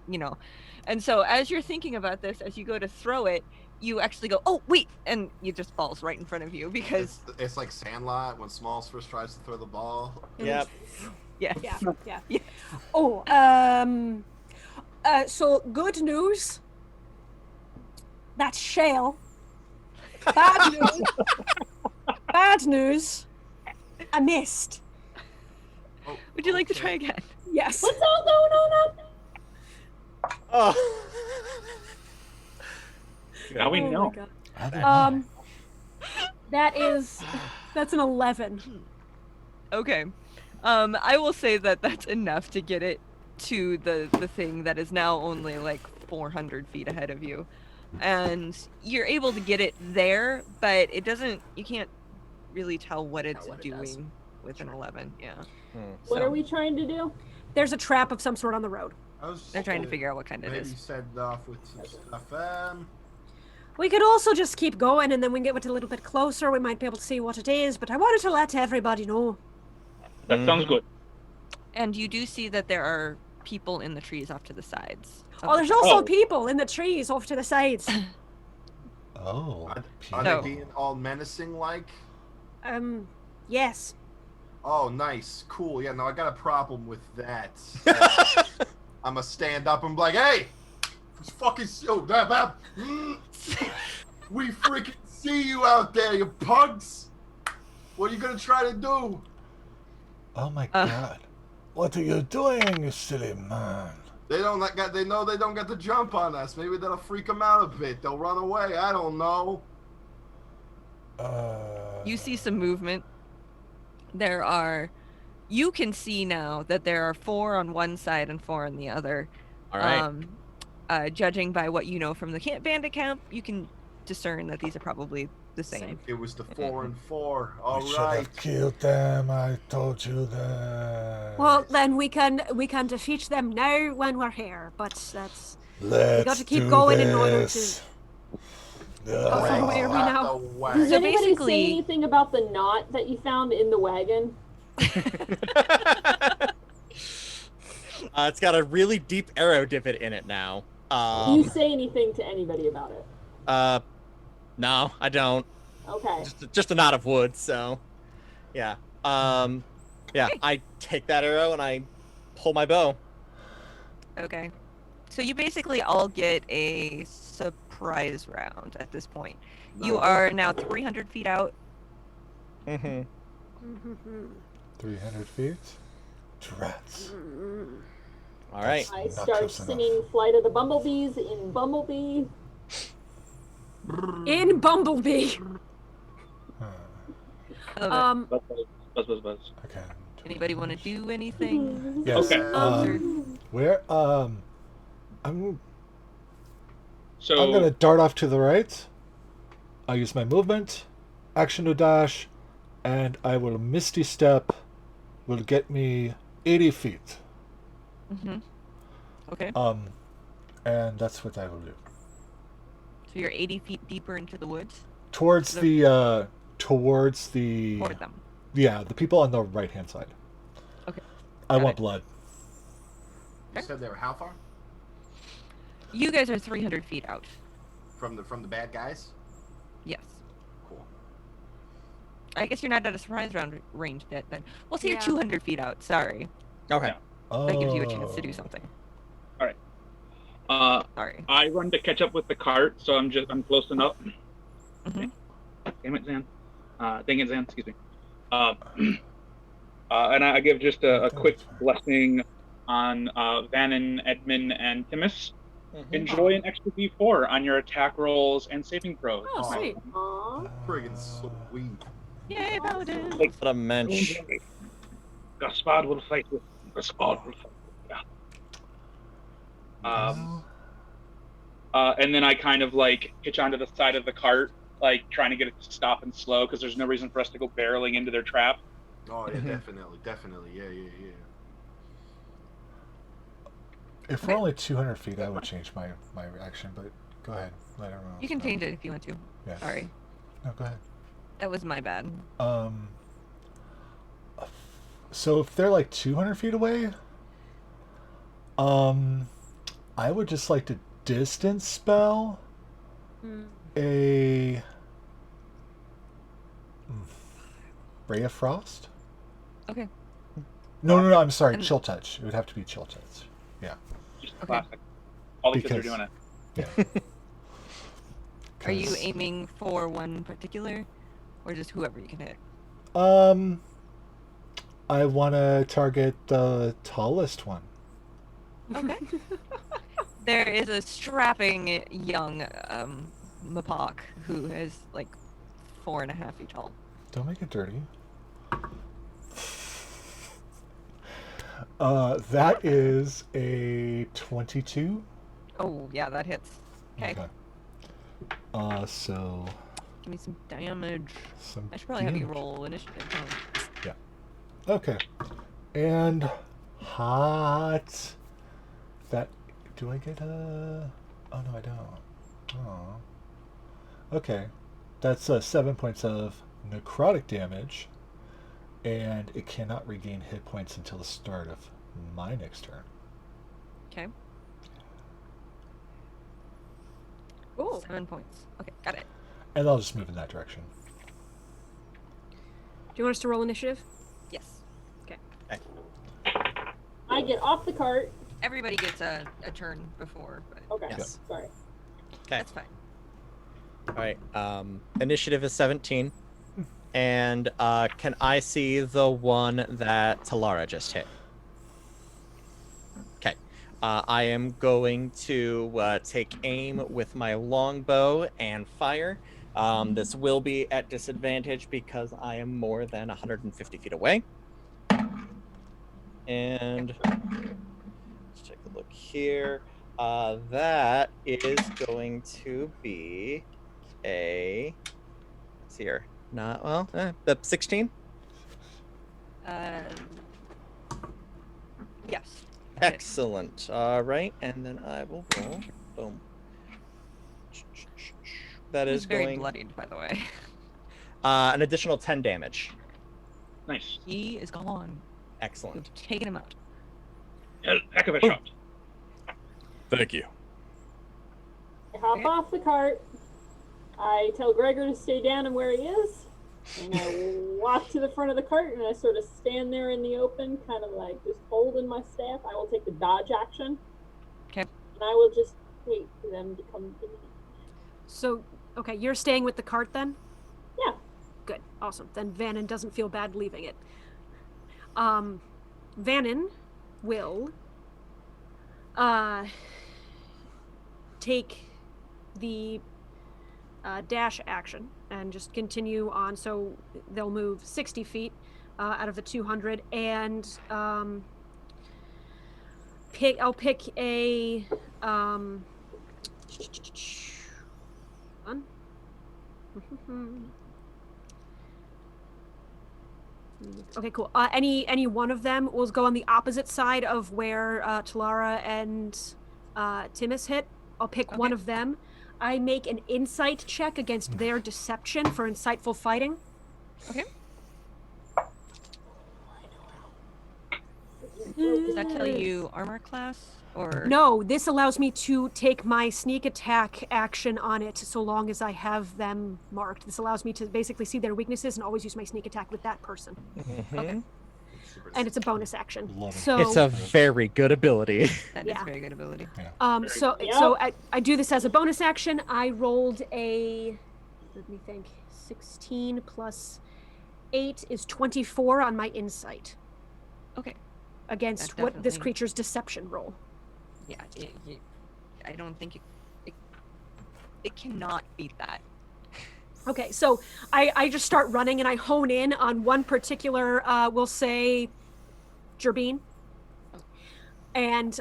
And so as you're thinking about this, as you go to throw it, you actually go, oh, wait, and it just falls right in front of you because... It's like Sandlot when Smalls first tries to throw the ball. Yep. Yeah. Yeah. Yeah. Oh, So good news. That's shale. Bad news. Bad news. I missed. Oh, Would you like to okay. try again? Yes. What's all going on out there? Oh. Now we Oh my know. God. I don't know. That's an 11. Okay. I will say that that's enough to get it to the thing that is now only like 400 feet ahead of you. And you're able to get it there, but it doesn't, you can't really tell what it's what it does. doing with an 11. Yeah. What are we trying to do? There's a trap of some sort on the road. I was They're trying to figure out what kind it maybe is. set it off with some stuff. We could also just keep going, and then we can get a little bit closer. We might be able to see what it is, but I wanted to let everybody know. That sounds good. And you do see that there are people in the trees off to the sides. of Oh, the there's track. also people in the trees off to the sides. Oh. Are No. they being all menacing like? Yes. Oh, nice, cool. Yeah, no, I got a problem with that. I'm gonna stand up and be like, "Hey, it's fucking we freaking see you out there, you pugs. What are you gonna try to do?" Oh my God. What are you doing, you silly man? They know they don't get the jump on us. Maybe that'll freak them out a bit. They'll run away. I don't know. You see some movement. You can see now that there are 4 on one side and 4 on the other. All right. Judging by what you know from the bandit camp, you can discern that these are probably the same. It was the 4 and 4. All I should right. have killed them. I told you that. Well, then we can defeat them now when we're here. But that's Let's got to keep do going in order this. How far away are we now? Does So anybody basically- say anything about the knot that you found in the wagon? It's got a really deep arrow divot in it now. Do you say anything to anybody about it? No, I don't. Okay. Just a knot of wood, so yeah. Yeah, I take that arrow and I pull my bow. Okay. So you basically all get a surprise round at this point. You are now 300 feet out. Mm-hmm. 300 feet? Rats. All right. I Not start close enough. singing Flight of the Bumblebees in Bumblebee. In Bumblebee. Love it. Buzz. Okay. Anybody want to do anything? Yes. Okay. Where? I'm So gonna dart off to the right. I'll use my movement, action to dash, and I will Misty Step. Will get me 80 feet. Mm-hmm. Okay. And that's what I will do. So you're 80 feet deeper into the woods. Towards the Toward them. yeah, the people on the right hand side. Okay. I Got want it. blood. You said they were how far You guys are 300 feet out. from the bad guys? Yes. Cool. I guess you're not at a surprise round range yet then. Well, say Yeah. you're 200 feet out. Sorry. Okay. Oh. That gives you a chance to do something. Sorry. I run to catch up with the cart, so I'm close enough. Mhm. Damn it, Zann. Dang it, Zann. Excuse me. And I give just a quick blessing on Vannon, Edmund, and Timus. Enjoy an extra D4 on your attack rolls and saving throws. Oh, sweet. Aww. Friggin' sweet. Yay, Paladin! What a mensch. Gaspard will fight with Gaspard will fight. Yeah. And then I kind of like hitch onto the side of the cart, like trying to get it to stop and slow because there's no reason for us to go barreling into their trap. Oh yeah, definitely. Yeah. If we're only 200 feet, I would change my reaction, but go ahead. Let everyone else You can know. change it if you want to. Yeah. Sorry. No, go ahead. That was my bad. So if they're like 200 feet away, I would just like to distance spell a Ray of Frost. Okay. No, I'm sorry, And- Chill Touch. It would have to be Chill Touch. Yeah. Just Okay. classic. All the kids are Because- doing it. Yeah. Are you 'Cause, aiming for one particular, or just whoever you can hit? I want to target the tallest one. Okay. There is a strapping young Mapak who is like 4.5 feet tall. Don't make it dirty. That is a 22. Oh yeah, that hits. Okay. So Give me some damage. some I should probably have you damage. roll initiative. Huh? Okay. And hot. That. Do I get a. Oh, no, I don't. Oh. Okay. That's 7 points of necrotic damage. And it cannot regain hit points until the start of my next turn. Okay. Cool. 7 points. Okay, got it. And I'll just move in that direction. Do you want us to roll initiative? Yes. I get off the cart. Everybody gets a turn before, but Okay. Yes. Sorry. Okay. that's fine. All right. Initiative is 17. And can I see the one that Talara just hit? Okay. I am going to take aim with my longbow and fire. This will be at disadvantage because I am more than 150 feet away. And let's take a look here. That is going to be a. Let's see here. Not well. The 16. Yes. Excellent. All right, and then I will roll. Boom. That He's is very going bloodied, by the way. an additional 10 damage. Nice. He is gone. Excellent. We've taken him out. Heck of a shot. Thank you. I hop off the cart. I tell Gregor to stay down and where he is. And I walk to the front of the cart and I sort of stand there in the open, kind of like just holding my staff. I will take the dodge action. Okay. And I will just wait for them to come to me. So, okay, you're staying with the cart then? Yeah. Good. Awesome. Then Vannon doesn't feel bad leaving it. Vannon will take the dash action and just continue on. So they'll move 60 feet out of the 200 and I'll pick a one. Okay, cool. Any one of them will go on the opposite side of where Talara and Timus hit. I'll pick one of them. I make an insight check against their deception for insightful fighting. Okay. Does that tell you armor class or No, this allows me to take my sneak attack action on it so long as I have them marked. This allows me to basically see their weaknesses and always use my sneak attack with that person. Okay. And it's a bonus action. Love it. So It's a very good ability. That is Yeah. a very good ability. So Yep. I do this as a bonus action. I rolled a, let me think, 16 plus 8 is 24 on my insight Okay. against That what this definitely- creature's deception roll. Yeah. I don't think it cannot beat that. Okay, so I just start running and I hone in on one particular, we'll say, Gerbine. And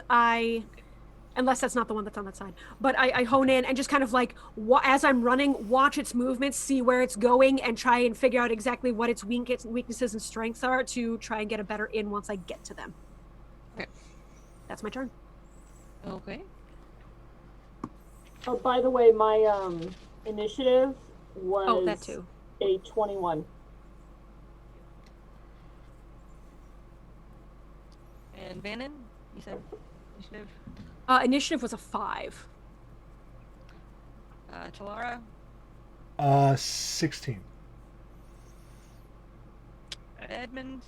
unless that's not the one that's on that side, but I hone in and just kind of like, as I'm running, watch its movements, see where it's going, and try and figure out exactly what its weaknesses and strengths are to try and get a better in once I get to them. Okay. That's my turn. Okay. Oh, by the way, my initiative was Oh, that too. a 21. And Vannon, you said initiative. Initiative was a 5. Talara, 16. Edmund.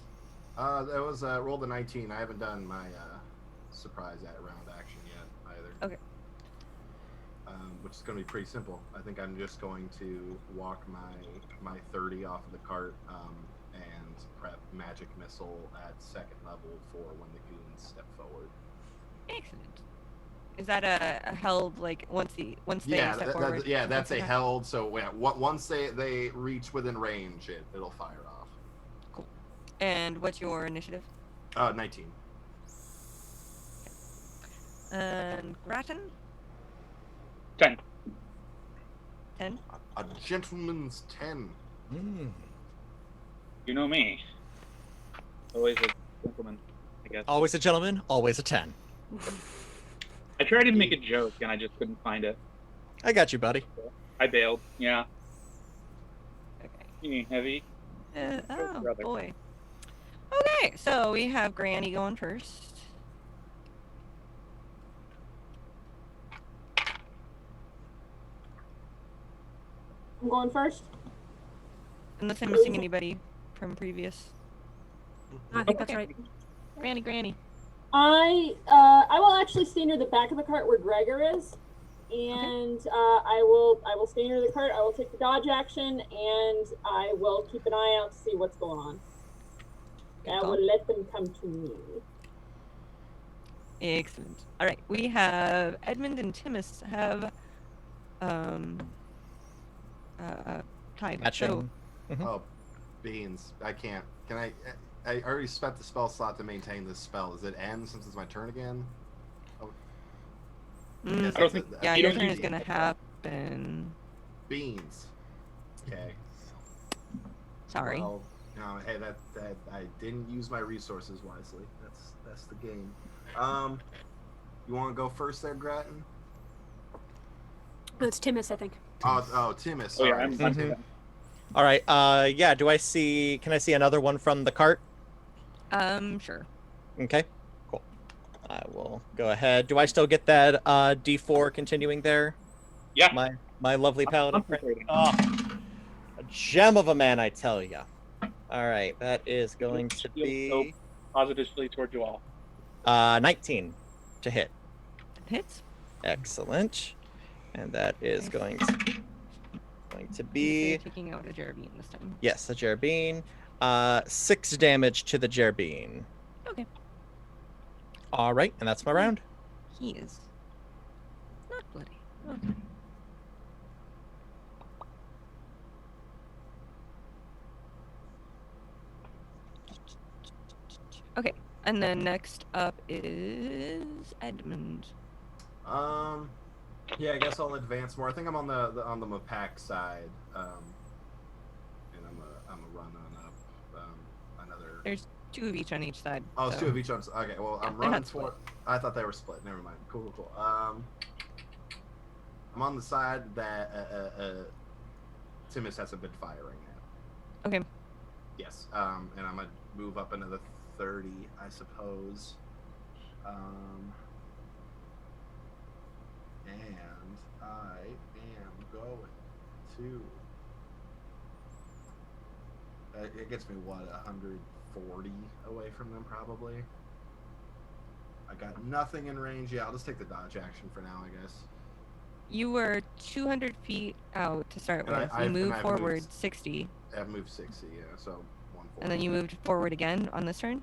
That was roll the 19. I haven't done my surprise at round action yet either. Okay. which is going to be pretty simple. I think I'm just going to walk my 30 off of the cart and prep magic missile at second level for when the goons step forward. Excellent. Is that a held, like, once they step forward? That's a held. So once they reach within range, it'll fire off. Cool. And what's your initiative? 19. And Grattan? 10. 10? A gentleman's 10. You know me. Always a gentleman, I guess. Always a gentleman, always a 10. I tried to make a joke and I just couldn't find it. I got you, buddy. I bailed. Yeah. Okay. Heavy. Oh, boy. Okay, so we have Granny going first. I'm going first. Unless I'm missing anybody from previous. I think that's right. Granny. I will actually stay near the back of the cart where Gregor is, and I will stay near the cart. I will take the dodge action, and I will keep an eye out to see what's going on. I will let them come to me. Excellent. All right, we have Edmund and Timus have tied. Matching. So, Oh, beans! I can't. Can I? I already spent the spell slot to maintain this spell. Does it end since it's my turn again? Oh. I don't think- yeah, you your don't turn need is gonna happen. Beans. Okay. Sorry. Well, no, hey, that I didn't use my resources wisely. That's the game. You want to go first there, Grattan? No, it's Timus, I think. Oh, Timus. Oh yeah, Sorry. I'm Mhm. All right. Yeah. Can I see another one from the cart? Sure. Okay. Cool. I will go ahead. Do I still get that D4 continuing there? Yeah. My lovely paladin. Concentrating. Oh, a gem of a man, I tell ya. All right. That is going to be So positively towards you all. 19 to hit. Hits. Excellent. And that is going to So be you're taking out a Jeremy this time. yes, a Jerbean. 6 damage to the Jerbean. Okay. All right, and that's my round. He is not bloody. Okay. Okay, and then next up is Edmund. Yeah, I guess I'll advance more. I think I'm on the Mapak side, and I'm a run on up. Another. There's 2 of each on each side. Oh, it's so- 2 of each on. Okay, well, I'm they're running not toward. I thought they were split. Never mind. Cool. I'm on the side that Timus hasn't been firing at. Okay. Yes. And I'm gonna move up another 30, I suppose. And I am going to. It gets me what, 140 away from them probably. I got nothing in range. Yeah, I'll just take the dodge action for now, I guess. You were 200 feet out to start And with. I've You moved moved- forward 60, I've moved 60, yeah, so 140. and then you moved forward again on this turn?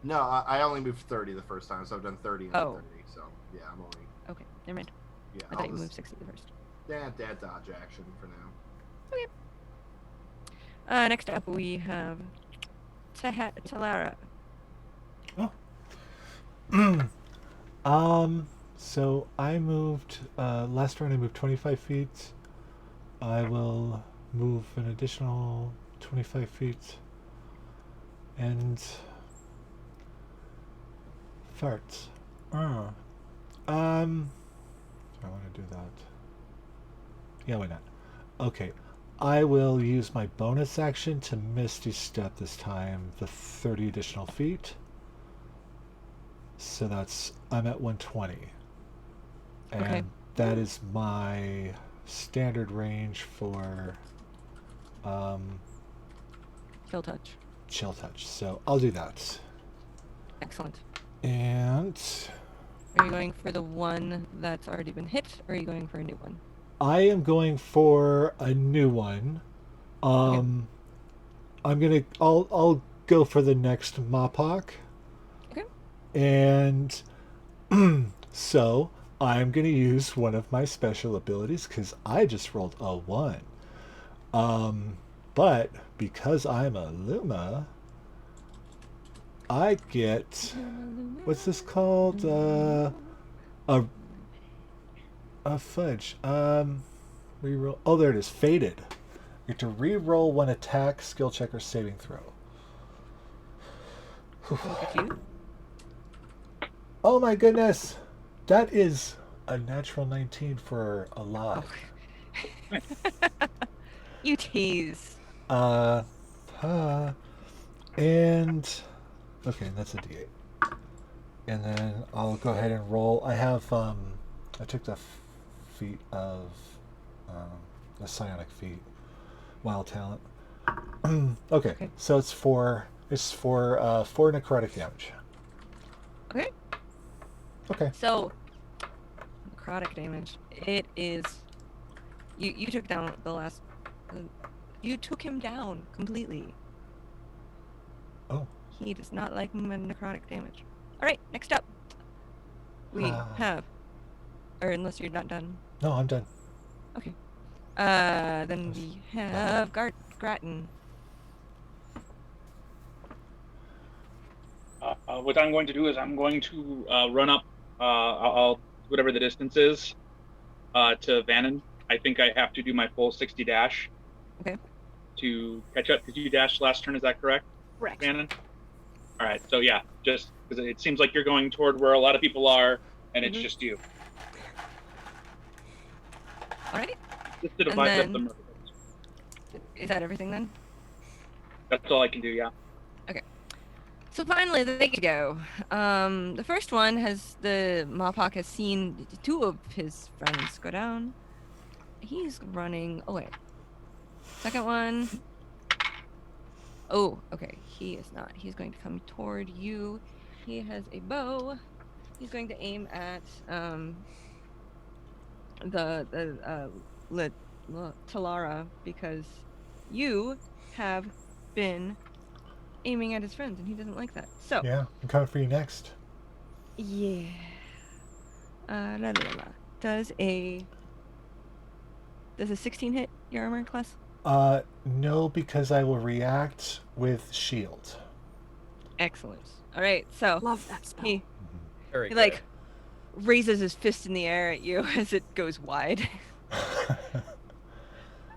No, I only moved 30 the first time, so I've done 30 and Oh. 30. So yeah, I'm only. Okay, never mind. Yeah, I thought you moved 60 the first. Dad dodge action for now. Next up, we have Talara. So I moved, last round I moved 25 feet. I will move an additional 25 feet. And farts. Do I want to do that? Yeah, why not? Okay. I will use my bonus action to Misty Step this time, the 30 additional feet. So I'm at 120. And Okay. that is my standard range for Kill touch. chill touch. So I'll do that. Excellent. And Are you going for the one that's already been hit, or are you going for a new one? I am going for a new one. I'll go for the next Mopok. Okay. And so I'm gonna use one of my special abilities because I just rolled a 1. But because I'm a Luma, I get what's this called? A fudge. Reroll. Oh, there it is. Fated. You get to re-roll one attack, skill check, or saving throw. Look at you. Oh my goodness, that is a natural 19 for a lot. Oh. You tease. And okay, that's a D8. And then I'll go ahead and roll. I have I took the feat of the psionic feat, wild talent. Okay, so it's for 4 necrotic damage. Okay. Okay. So, necrotic damage. It is. You took down the last. You took him down completely. Oh. He does not like necrotic damage. All right, next up. We have. Or unless you're not done. No, I'm done. Okay. Then we have Grattan. What I'm going to do is I'm going to run up, I'll whatever the distance is, to Vannon. I think I have to do my full 60 dash. Okay. To catch up, because you dashed last turn, is that correct? Correct. Vannon? All right, so yeah, just because it seems like you're going toward where a lot of people are, and it's just you. All right. Just to divide up the murders. Is that everything then? That's all I can do, yeah. Okay. So finally, they get to go. The first one the Mopok has seen 2 of his friends go down. He's running away. Second one. Oh, okay. He is not. He's going to come toward you. He has a bow. He's going to aim at Talara, because you have been aiming at his friends and he doesn't like that. So Yeah, I'm coming for you next. yeah. Does a 16 hit your armor class? No, because I will react with shield. Excellent. All right, so Love that spell. he Very he good. like raises his fist in the air at you as it goes wide.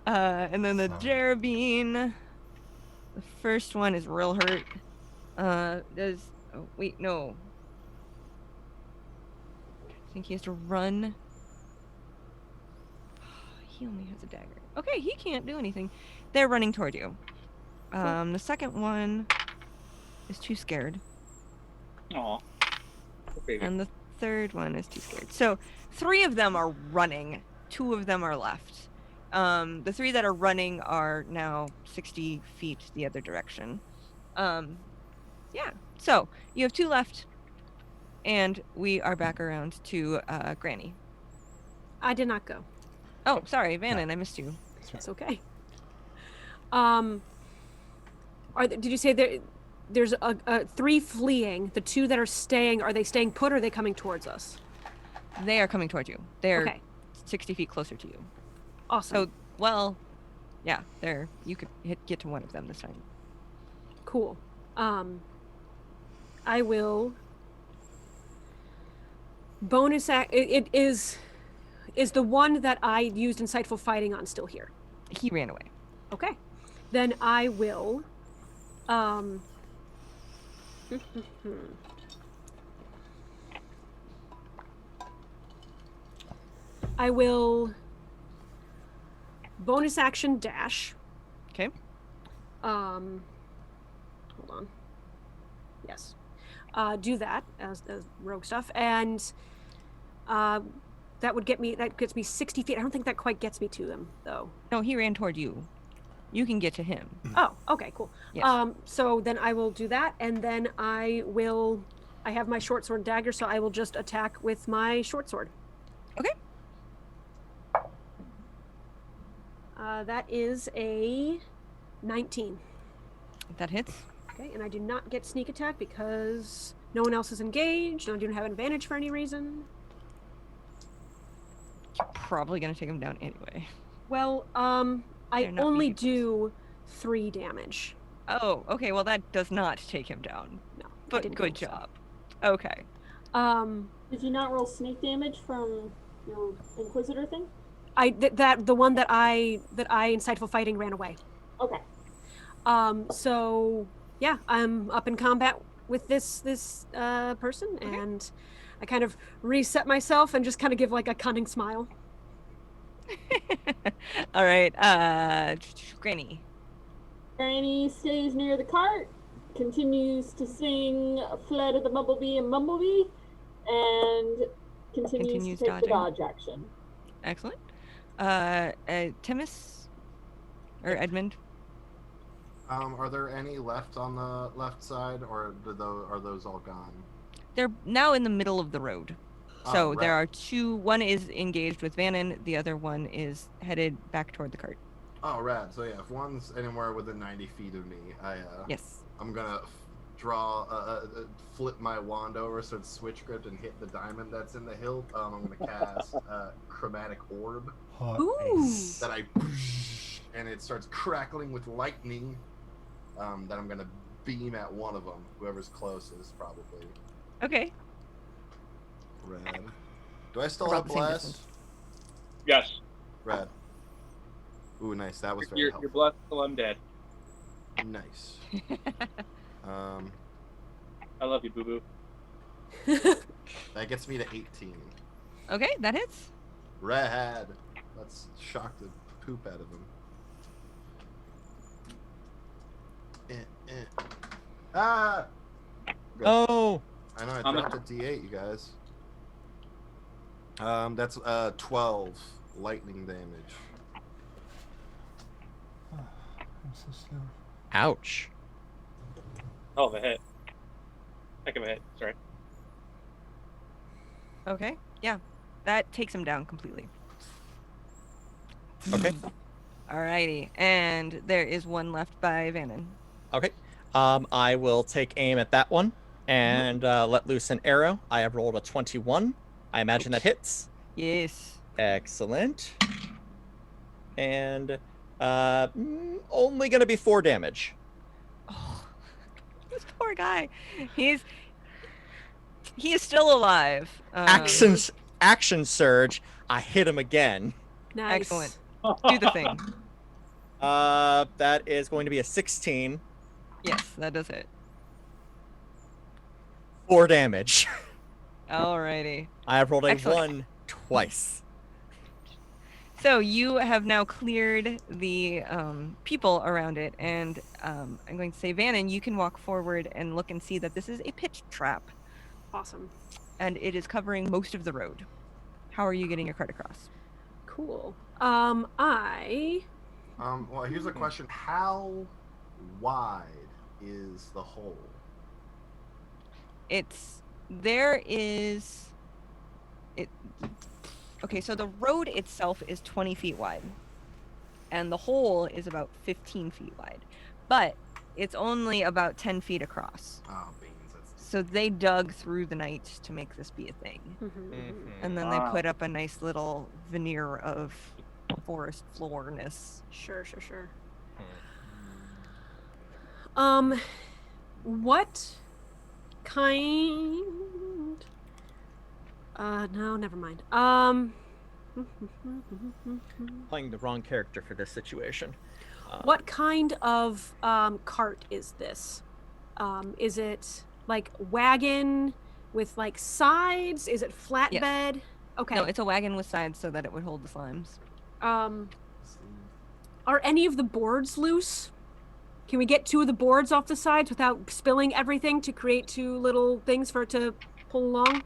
And then the Jerabine. The first one is real hurt. Oh wait, no. I think he has to run. He only has a dagger. Okay, he can't do anything. They're running toward you. The second one is too scared. Aw. Baby. And the third one is too scared. So 3 of them are running. 2 of them are left. The 3 that are running are now 60 feet the other direction. Yeah. So you have 2 left, and we are back around to Granny. I did not go. Oh, sorry, Vannon, I missed you. It's okay. Did you say there's a 3 fleeing? The 2 that are staying, are they staying put or are they coming towards us? They are coming towards you. They're Okay. 60 feet closer to you. Awesome. So, well, yeah, you could get to one of them this time. Cool. I will bonus act. It is the one that I used insightful fighting on still here? He ran away. Okay. Then I will I will bonus action dash. Okay. Hold on. Yes. Do that as rogue stuff, and that gets me 60 feet. I don't think that quite gets me to them though. No, he ran toward you. You can get to him. Oh, okay, cool. Yes. So then I will do that, and then I have my short sword dagger, so I will just attack with my short sword. Okay. That is a 19. That hits. Okay, and I do not get sneak attack because no one else is engaged, and I don't have advantage for any reason. You're probably gonna take him down anyway. Well, I They're not only vehicles. do 3 damage. Oh, okay. Well, that does not take him down. No, I But didn't good roll, so. job. Okay. Did you not roll sneak damage from your Inquisitor thing? The one that I insightful fighting ran away. Okay. So yeah, I'm up in combat with this person, and I kind of reset myself and just kind of give like a cunning smile. All right. Granny. Granny stays near the cart, continues to sing Fled of the Bumblebee and Bumblebee, and continues to take the dodge action. Excellent. Timus or Edmund? Are there any left on the left side, or are those all gone? They're now in the middle of the road. So there right. are 2. One is engaged with Vannon. The other one is headed back toward the cart. Oh, rad. So yeah, if one's anywhere within 90 feet of me, Yes. I'm gonna flip my wand over so it's switch gripped and hit the diamond that's in the hilt. I'm gonna cast Chromatic Orb Hot. Ooh. that and it starts crackling with lightning. That I'm gonna beam at one of them, whoever's closest, probably. Okay. Red. Do I still About have the same blast? distance. Yes. Red. Ooh, nice. That was very You're helpful. blessed till I'm dead. Nice. I love you, boo boo. That gets me to 18. Okay, that hits. Red. Let's shock the poop out of him. Ah! Good. Oh, I know I I'm dropped a D8, you guys. That's 12 lightning damage. I'm so slow. ouch. Hell of a hit. Heck of a hit. Sorry. Okay. Yeah. That takes him down completely. Okay. Alrighty. And there is one left by Vannon. Okay. I will take aim at that one and let loose an arrow. I have rolled a 21. I imagine that hits. Yes. Excellent. And only going to be 4 damage. Oh, this poor guy. He is still alive. Action surge. I hit him again. Nice. Excellent. Do the thing. That is going to be a 16. Yes, that does hit. 4 damage. Alrighty. I have rolled a Excellent. 1 twice. So you have now cleared the people around it, and I'm going to say, Vannon, you can walk forward and look and see that this is a pit trap, Awesome. and it is covering most of the road. How are you getting your cart across? Cool. Well, here's a question. How wide is the hole? Okay, so the road itself is 20 feet wide, and the hole is about 15 feet wide, but it's only about 10 feet across. Oh, beans. That's So they dug through the night to make this be a thing. Mm-hmm. And then Wow. they put up a nice little veneer of forest floorness. Sure. Hmm. What kind? No, never mind. Playing the wrong character for this situation. What kind of cart is this? Is it like wagon with like sides? Is it flatbed? Okay. No, it's a wagon with sides so that it would hold the slimes. Are any of the boards loose? Can we get 2 of the boards off the sides without spilling everything to create 2 little things for it to pull along?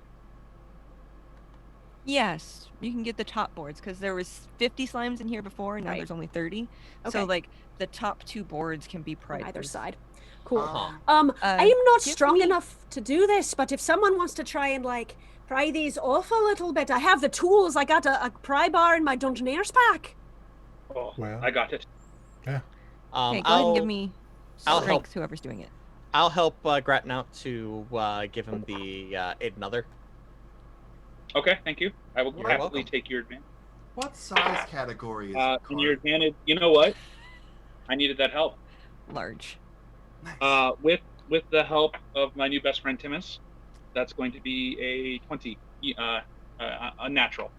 Yes, you can get the top boards because there was 50 slimes in here before, and now Right. there's only 30. Okay. So like the top 2 boards can be pried On either through. side. Cool. Um, I am not give strong me- enough to do this, but if someone wants to try and like pry these off a little bit, I have the tools. I got a pry bar in my Dungeoneer's pack. Oh, Well. I got it. Yeah. Okay, go ahead and give me I'll strength, help. whoever's doing it. I'll help Grattan out to give him the aid another. Okay, thank you. I will You're happily welcome. take your advantage. What size category is it? And your Clark? advantage. You know what? I needed that help. Large. Nice. With the help of my new best friend Timus, that's going to be a 20, a natural.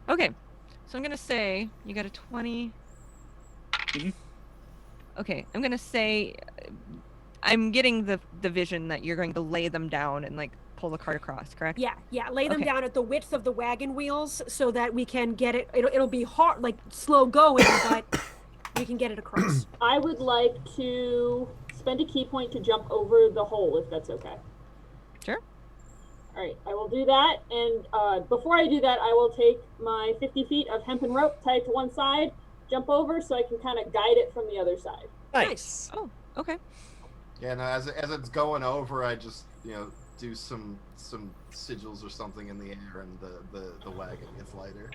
Okay, so I'm gonna say you got a 20. Mhm. Okay, I'm gonna say I'm getting the vision that you're going to lay them down and like pull the cart across, correct? Yeah. Lay them Okay. down at the width of the wagon wheels so that we can get it. It'll be hard, like slow going, but we can get it across. I would like to spend a key point to jump over the hole, if that's okay. Sure. All right, I will do that. And before I do that, I will take my 50 feet of hempen rope, tie it to one side, jump over so I can kind of guide it from the other side. Nice. Oh, okay. Yeah, no, as it's going over, I just do some sigils or something in the air, and the wagon gets lighter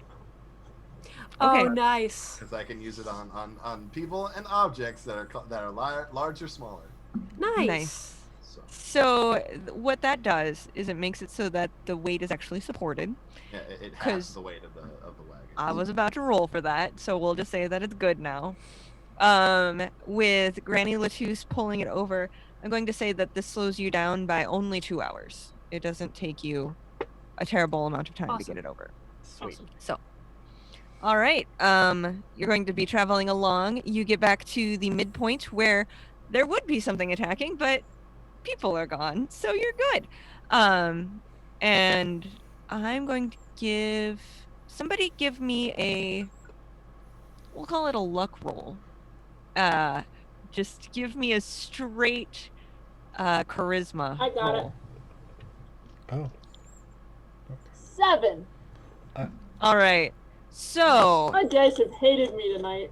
Oh, Okay. nice. because I can use it on people and objects that are large or smaller. Nice. So So what that does is it makes it so that the weight is actually supported. yeah, it 'Cause has the weight of the wagon. I was about to roll for that, so we'll just say that it's good now. With Granny Latouche pulling it over, I'm going to say that this slows you down by only 2 hours. It doesn't take you a terrible amount of time to Awesome. get it over. Sweet. Awesome. So, all right. You're going to be traveling along. You get back to the midpoint where there would be something attacking, but people are gone, so you're good. And I'm going to give me we'll call it a luck roll. Just give me a straight charisma I got it. roll. Oh. 7. All right. So, My dice have hated me tonight.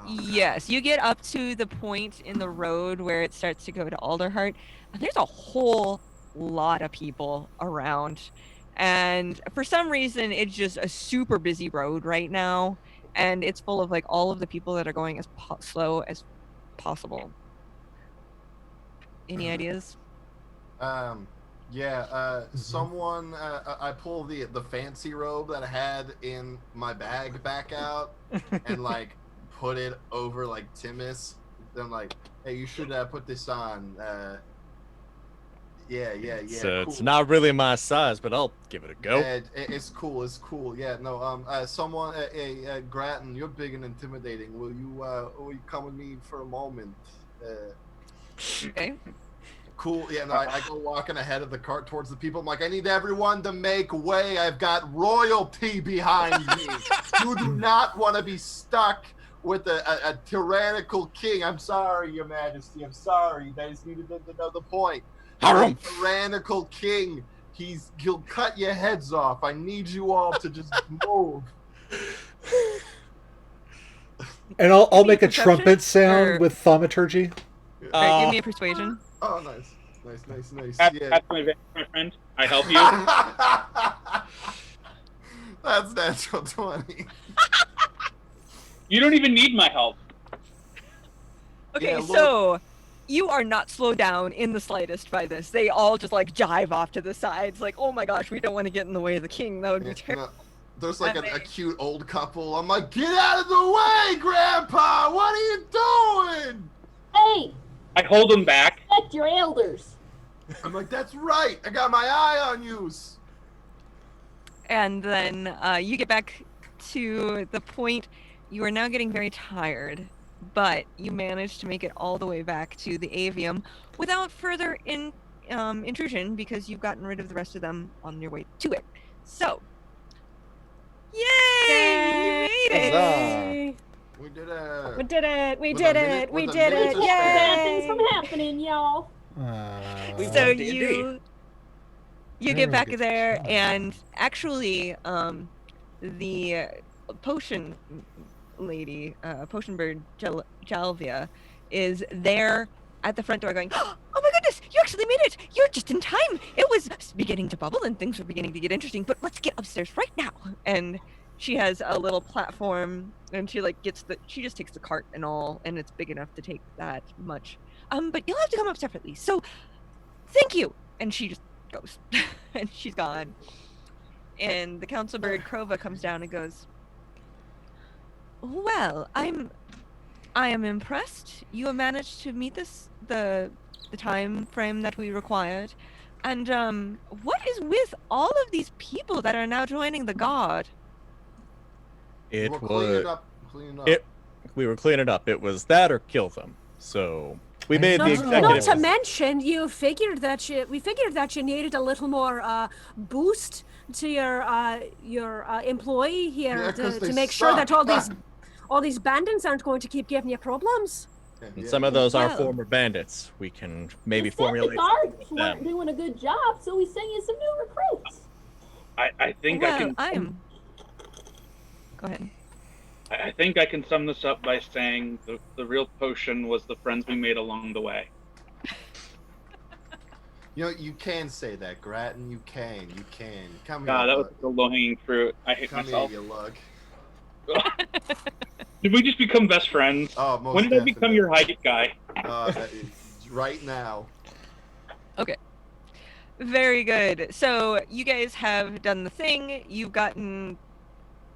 yes, you get up to the point in the road where it starts to go to Alderheart, and there's a whole lot of people around. And for some reason, it's just a super busy road right now, and it's full of like all of the people that are going as slow as possible. Any ideas? Yeah, someone, I pull the fancy robe that I had in my bag back out and like put it over like Timus. Then like, hey, you should put this on. Yeah. So Cool. it's not really my size, but I'll give it a go. It's cool. Yeah, no. Someone, Grattan, you're big and intimidating. Will you come with me for a moment? Okay. Cool. Yeah, no, I go walking ahead of the cart towards the people. I'm like, I need everyone to make way. I've got royalty behind me. You do not want to be stuck with a tyrannical king. I'm sorry, Your Majesty. I'm sorry. I just needed them to know the point. A tyrannical king. He'll cut your heads off. I need you all to just move. And I'll Give me make a perception, trumpet sound or- with thaumaturgy. All right, give me a persuasion. Oh, nice. Yeah. That's my advantage, my friend. I help you. That's natural 20. You don't even need my help. Okay, Yeah, look- so you are not slowed down in the slightest by this. They all just like jive off to the sides, like, oh my gosh, we don't want to get in the way of the king. That would be terrible. There's like a cute old couple. I'm like, get out of the way, Grandpa! What are you doing? Hey, I hold him back. respect your elders. I'm like, that's right. I got my eye on you. And then you get back to the point. You are now getting very tired, but you managed to make it all the way back to the avium without further intrusion because you've gotten rid of the rest of them on your way to it. So, yay! You made it! Huzzah. We did it. We did it. We With did a minute- it. We with a did minute it. to spare. Bad things from Yay! happening, y'all. We So won D&D. you Very get back good there, job. and actually, the potion lady, potion bird Jalvia, is there at the front door going, oh my goodness, you actually made it! You're just in time! It was beginning to bubble and things were beginning to get interesting, but let's get upstairs right now! And she has a little platform, and she like she just takes the cart and all, and it's big enough to take that much. But you'll have to come up separately. So, thank you. And she just goes, and she's gone. And the council bird Krova comes down and goes, "Well, I am impressed. You have managed to meet the time frame that we required. And what is with all of these people that are now joining the guard?" It We'll was. clean it up. We were cleaning it up. It was that or kill them. So we made the Not executive. to mention, we figured that you needed a little more boost to your employee here Yeah, 'cause to they make sure that suck. all these bandits aren't going to keep giving you problems. And some of those are Well. former bandits. We can maybe We said formulate the guards something with weren't them. doing a good job, so we sent you some new recruits. I think Well, Go ahead. I think I can sum this up by saying the real potion was the friends we made along the way. You know, you can say that, Grattan. You can. Come God, here, that was Lug. the low-hanging fruit. I hate Come myself. here, you lug. Did we just become best friends? Oh, most When did I become definitely. your height guy? That is right now. Very good. So you guys have done the thing. You've gotten,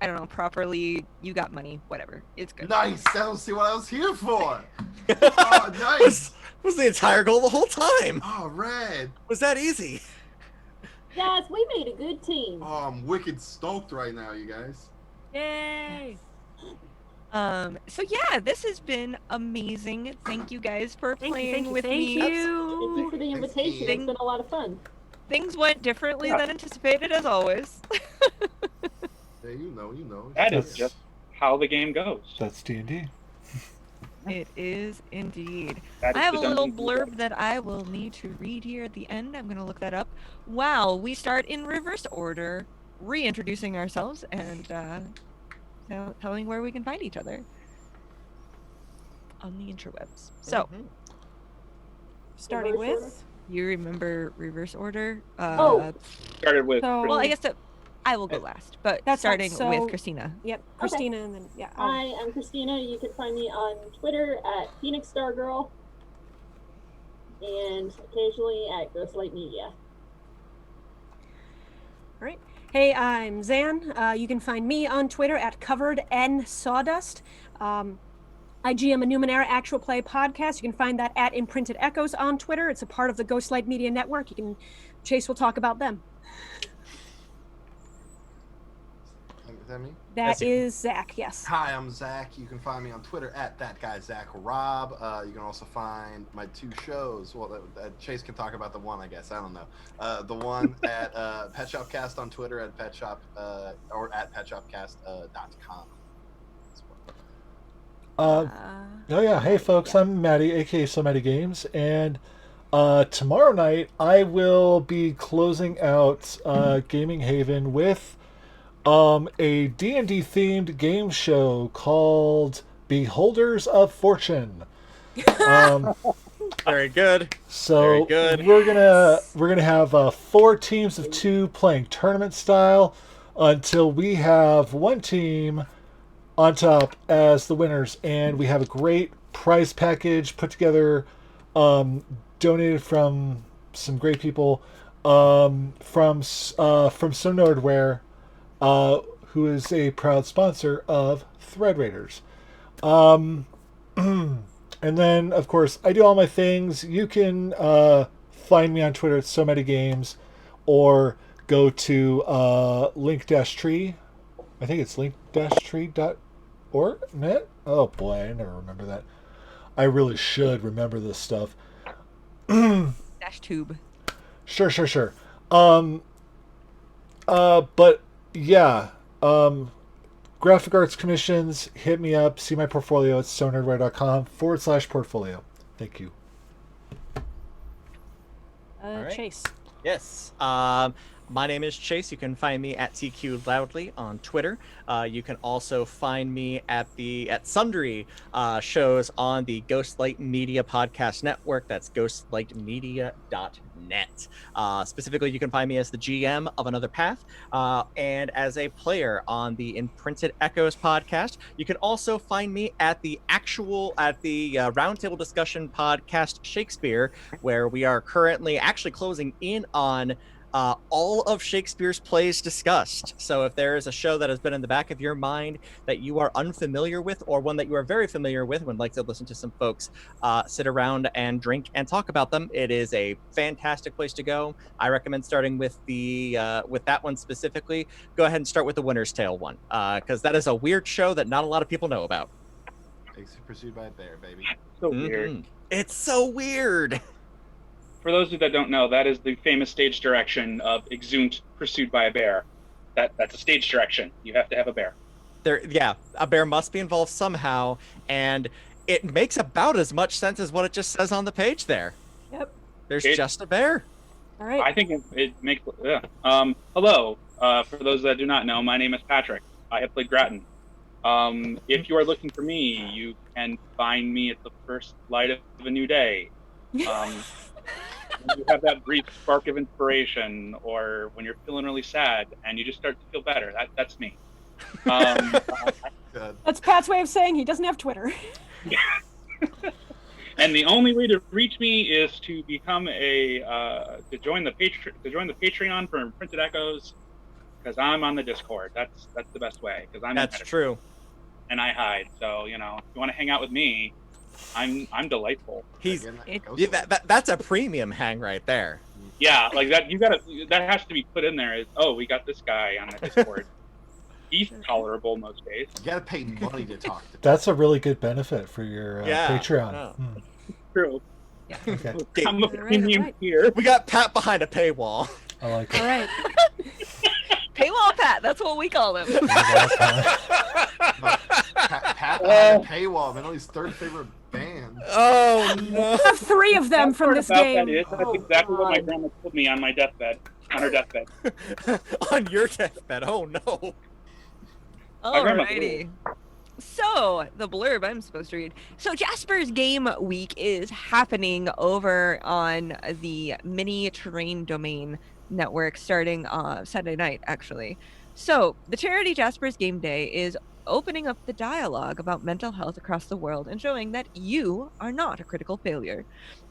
I don't know, properly. You got money. Whatever. It's good. Nice. I don't see what I was here for. Oh, nice. was the entire goal the whole time. Oh, red. Was that easy? Guys, we made a good team. Oh, I'm wicked stoked right now, you guys. Yay! So yeah, this has been amazing. Thank you guys for playing with Thank me. Thank you you. for the Thanks, invitation. Ian. It's been a lot of fun. Things went differently than anticipated, as always. Yeah, you know. That is That's- just how the game goes. That's D&D. It is indeed. That I is have the a little Dungeons blurb that I will need to read here at the end. I'm going to look that up. Wow, we start in reverse order, reintroducing ourselves and telling where we can find each other on the interwebs. So, Starting Reverse with. you remember reverse order? started with. So- Well, I guess I will go last, but That's fine. starting So- with Christina. Yep, Christina, and then Hi, I'm Christina. You can find me on Twitter at Phoenix Star Girl and occasionally at Ghostlight Media. All right. Hey, I'm Zann. You can find me on Twitter at CoveredNSawdust. I GM a Numenera actual play podcast. You can find that at Imprinted Echoes on Twitter. It's a part of the Ghostlight Media Network. Chase will talk about them. Is that me? That is Zack, yes. Hi, I'm Zack. You can find me on Twitter at @ThatGuyZackRob. You can also find my two shows. Well, Chase can talk about the one, I guess. I don't know. The one at Pet Shop Cast on Twitter at Pet Shop or at PetShopCast.com. Oh yeah, hey folks, I'm Matty, aka So Matty Games, and tomorrow night I will be closing out Gaming Haven with a D&D themed game show called Beholders of Fortune. Very good. So Very good. we're gonna have 4 teams of 2 playing tournament style until we have one team on top as the winners, and we have a great prize package put together, donated from some great people, from Some Nordware, who is a proud sponsor of Thread Raiders. And then, of course, I do all my things. You can find me on Twitter at So Many Games, or go to link-tree. I think it's link-tree.org. Net? Oh boy, I never remember that. I really should remember this stuff. Dash tube. Sure. But yeah, graphic arts commissions, hit me up. See my portfolio at sonerdware.com/portfolio. Thank you. right. Chase. Yes. My name is Chase. You can find me at TQ Loudly on Twitter. You can also find me at sundry shows on the Ghostlight Media Podcast Network. That's ghostlightmedia.net. Specifically, you can find me as the GM of Another Path and as a player on the Imprinted Echoes podcast. You can also find me at the Roundtable Discussion podcast Shakespeare, where we are currently actually closing in on all of Shakespeare's plays discussed. So if there is a show that has been in the back of your mind that you are unfamiliar with, or one that you are very familiar with and would like to listen to some folks sit around and drink and talk about them, it is a fantastic place to go. I recommend starting with that one specifically. Go ahead and start with the Winter's Tale one, because that is a weird show that not a lot of people know about. Pursued by a bear, baby. So weird. It's so weird. For those of you that don't know, that is the famous stage direction of Exhumed Pursued by a Bear. That's a stage direction. You have to have a bear. A bear must be involved somehow, and it makes about as much sense as what it just says on the page there. Yep. There's just a bear. All right. I think it makes... hello. For those that do not know, my name is Patrick. I have played Grattan. If you are looking for me, you can find me at the first light of a new day. When you have that brief spark of inspiration, or when you're feeling really sad and you just start to feel better. That's me. That's Pat's way of saying he doesn't have Twitter. And the only way to reach me is to become to join the Patreon for Imprinted Echoes, because I'm on the Discord. That's the best way, because That's true. And I hide. So, if you want to hang out with me, I'm delightful. That's a premium hang right there. Yeah, like that. That has to be put in there. We got this guy on the Discord. He's tolerable most days. You gotta pay money to talk to. That's a really good benefit for your Patreon. Yeah. True. Yeah. Okay. I'm a premium here. We got Pat behind a paywall. I like it. All right. Paywall Pat, that's what we call him. Pat behind a paywall, man. All his third favorite bands. Oh no! I have 3 of them from this game. That's exactly what my grandma told me on my deathbed. On her deathbed. On your deathbed? Oh no! Alrighty. So, the blurb I'm supposed to read. So, Jasper's Game Week is happening over on the Mini Terrain Domain network starting Saturday night, actually. So, the charity Jasper's Game Day is opening up the dialogue about mental health across the world and showing that you are not a critical failure.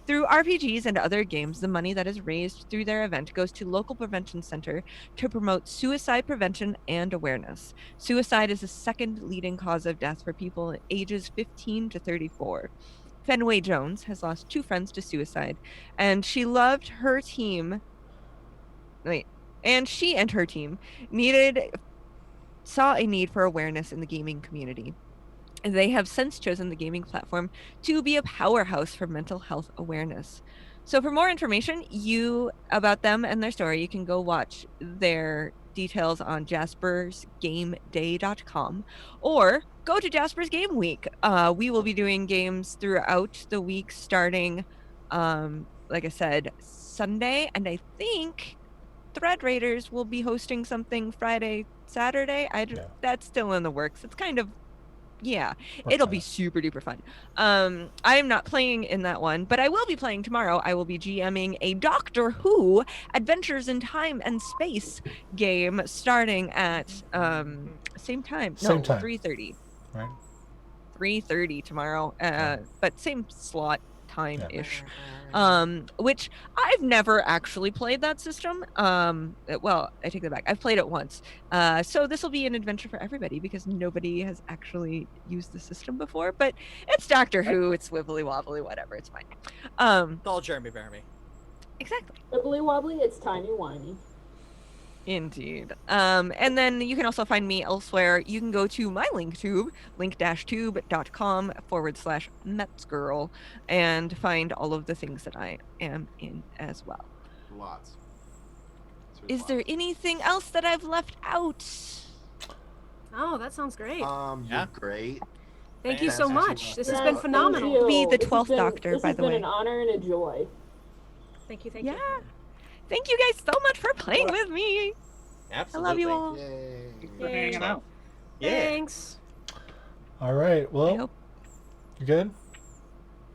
Through RPGs and other games, the money that is raised through their event goes to local prevention center to promote suicide prevention and awareness. Suicide is the second leading cause of death for people ages 15 to 34. Fenway Jones has lost 2 friends to suicide, and she and her team saw a need for awareness in the gaming community. And they have since chosen the gaming platform to be a powerhouse for mental health awareness. So for more information about them and their story, you can go watch their details on jaspersgameday.com or go to Jasper's Game Week. We will be doing games throughout the week starting, like I said, Sunday, and I think Thread Raiders will be hosting something Friday, Saturday. That's still in the works. It's kind of, it'll be super duper fun. I am not playing in that one, but I will be playing tomorrow. I will be GMing a Doctor Who Adventures in Time and Space game starting at same time. 3:30. Right. 3:30 tomorrow. But same slot time-ish. Which I've never actually played that system. Well, I take that back. I've played it once. So this will be an adventure for everybody because nobody has actually used the system before. But it's Doctor Who. It's wibbly wobbly, whatever. It's fine. It's all Jeremy Bearimy. Exactly. Wibbly wobbly, it's tiny whiny. Indeed. And then you can also find me elsewhere. You can go to my LinkTube, link-tube.com/Metzgirl, and find all of the things that I am in as well. Lots. Is there anything else that I've left out? Oh, that sounds great. You're great. Thank you so much. This has Yeah, been thank phenomenal. you. Be the This 12th has been- Doctor, by the This way. has been an honor and a joy. Thank you. Thank you. Thank you guys so much for playing with me. Absolutely. I love you all. Yay. Thanks for hanging out. Yeah. Thanks. All right. I Well, hope you good?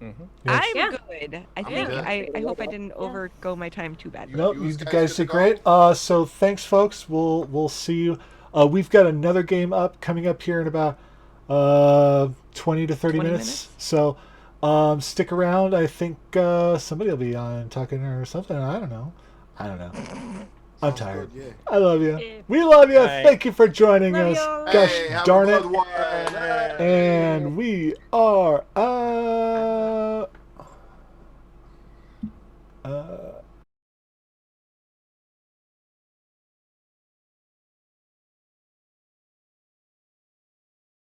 Mm-hmm. Yes. I'm Yeah. good. I I'm think good. I hope I didn't overgo my time too bad. Nope, You you guys guys good did to great. go? So thanks, folks. We'll see you. We've got another game coming up here in about 20 to 30 20 minutes. minutes? So stick around. I think somebody will be on talking or something. I don't know. I'm Sounds tired. good, yeah. I love you. Yeah. We love you. Right. Thank you for joining Love us. y'all. Gosh Hey, have darn a it. good one. And we are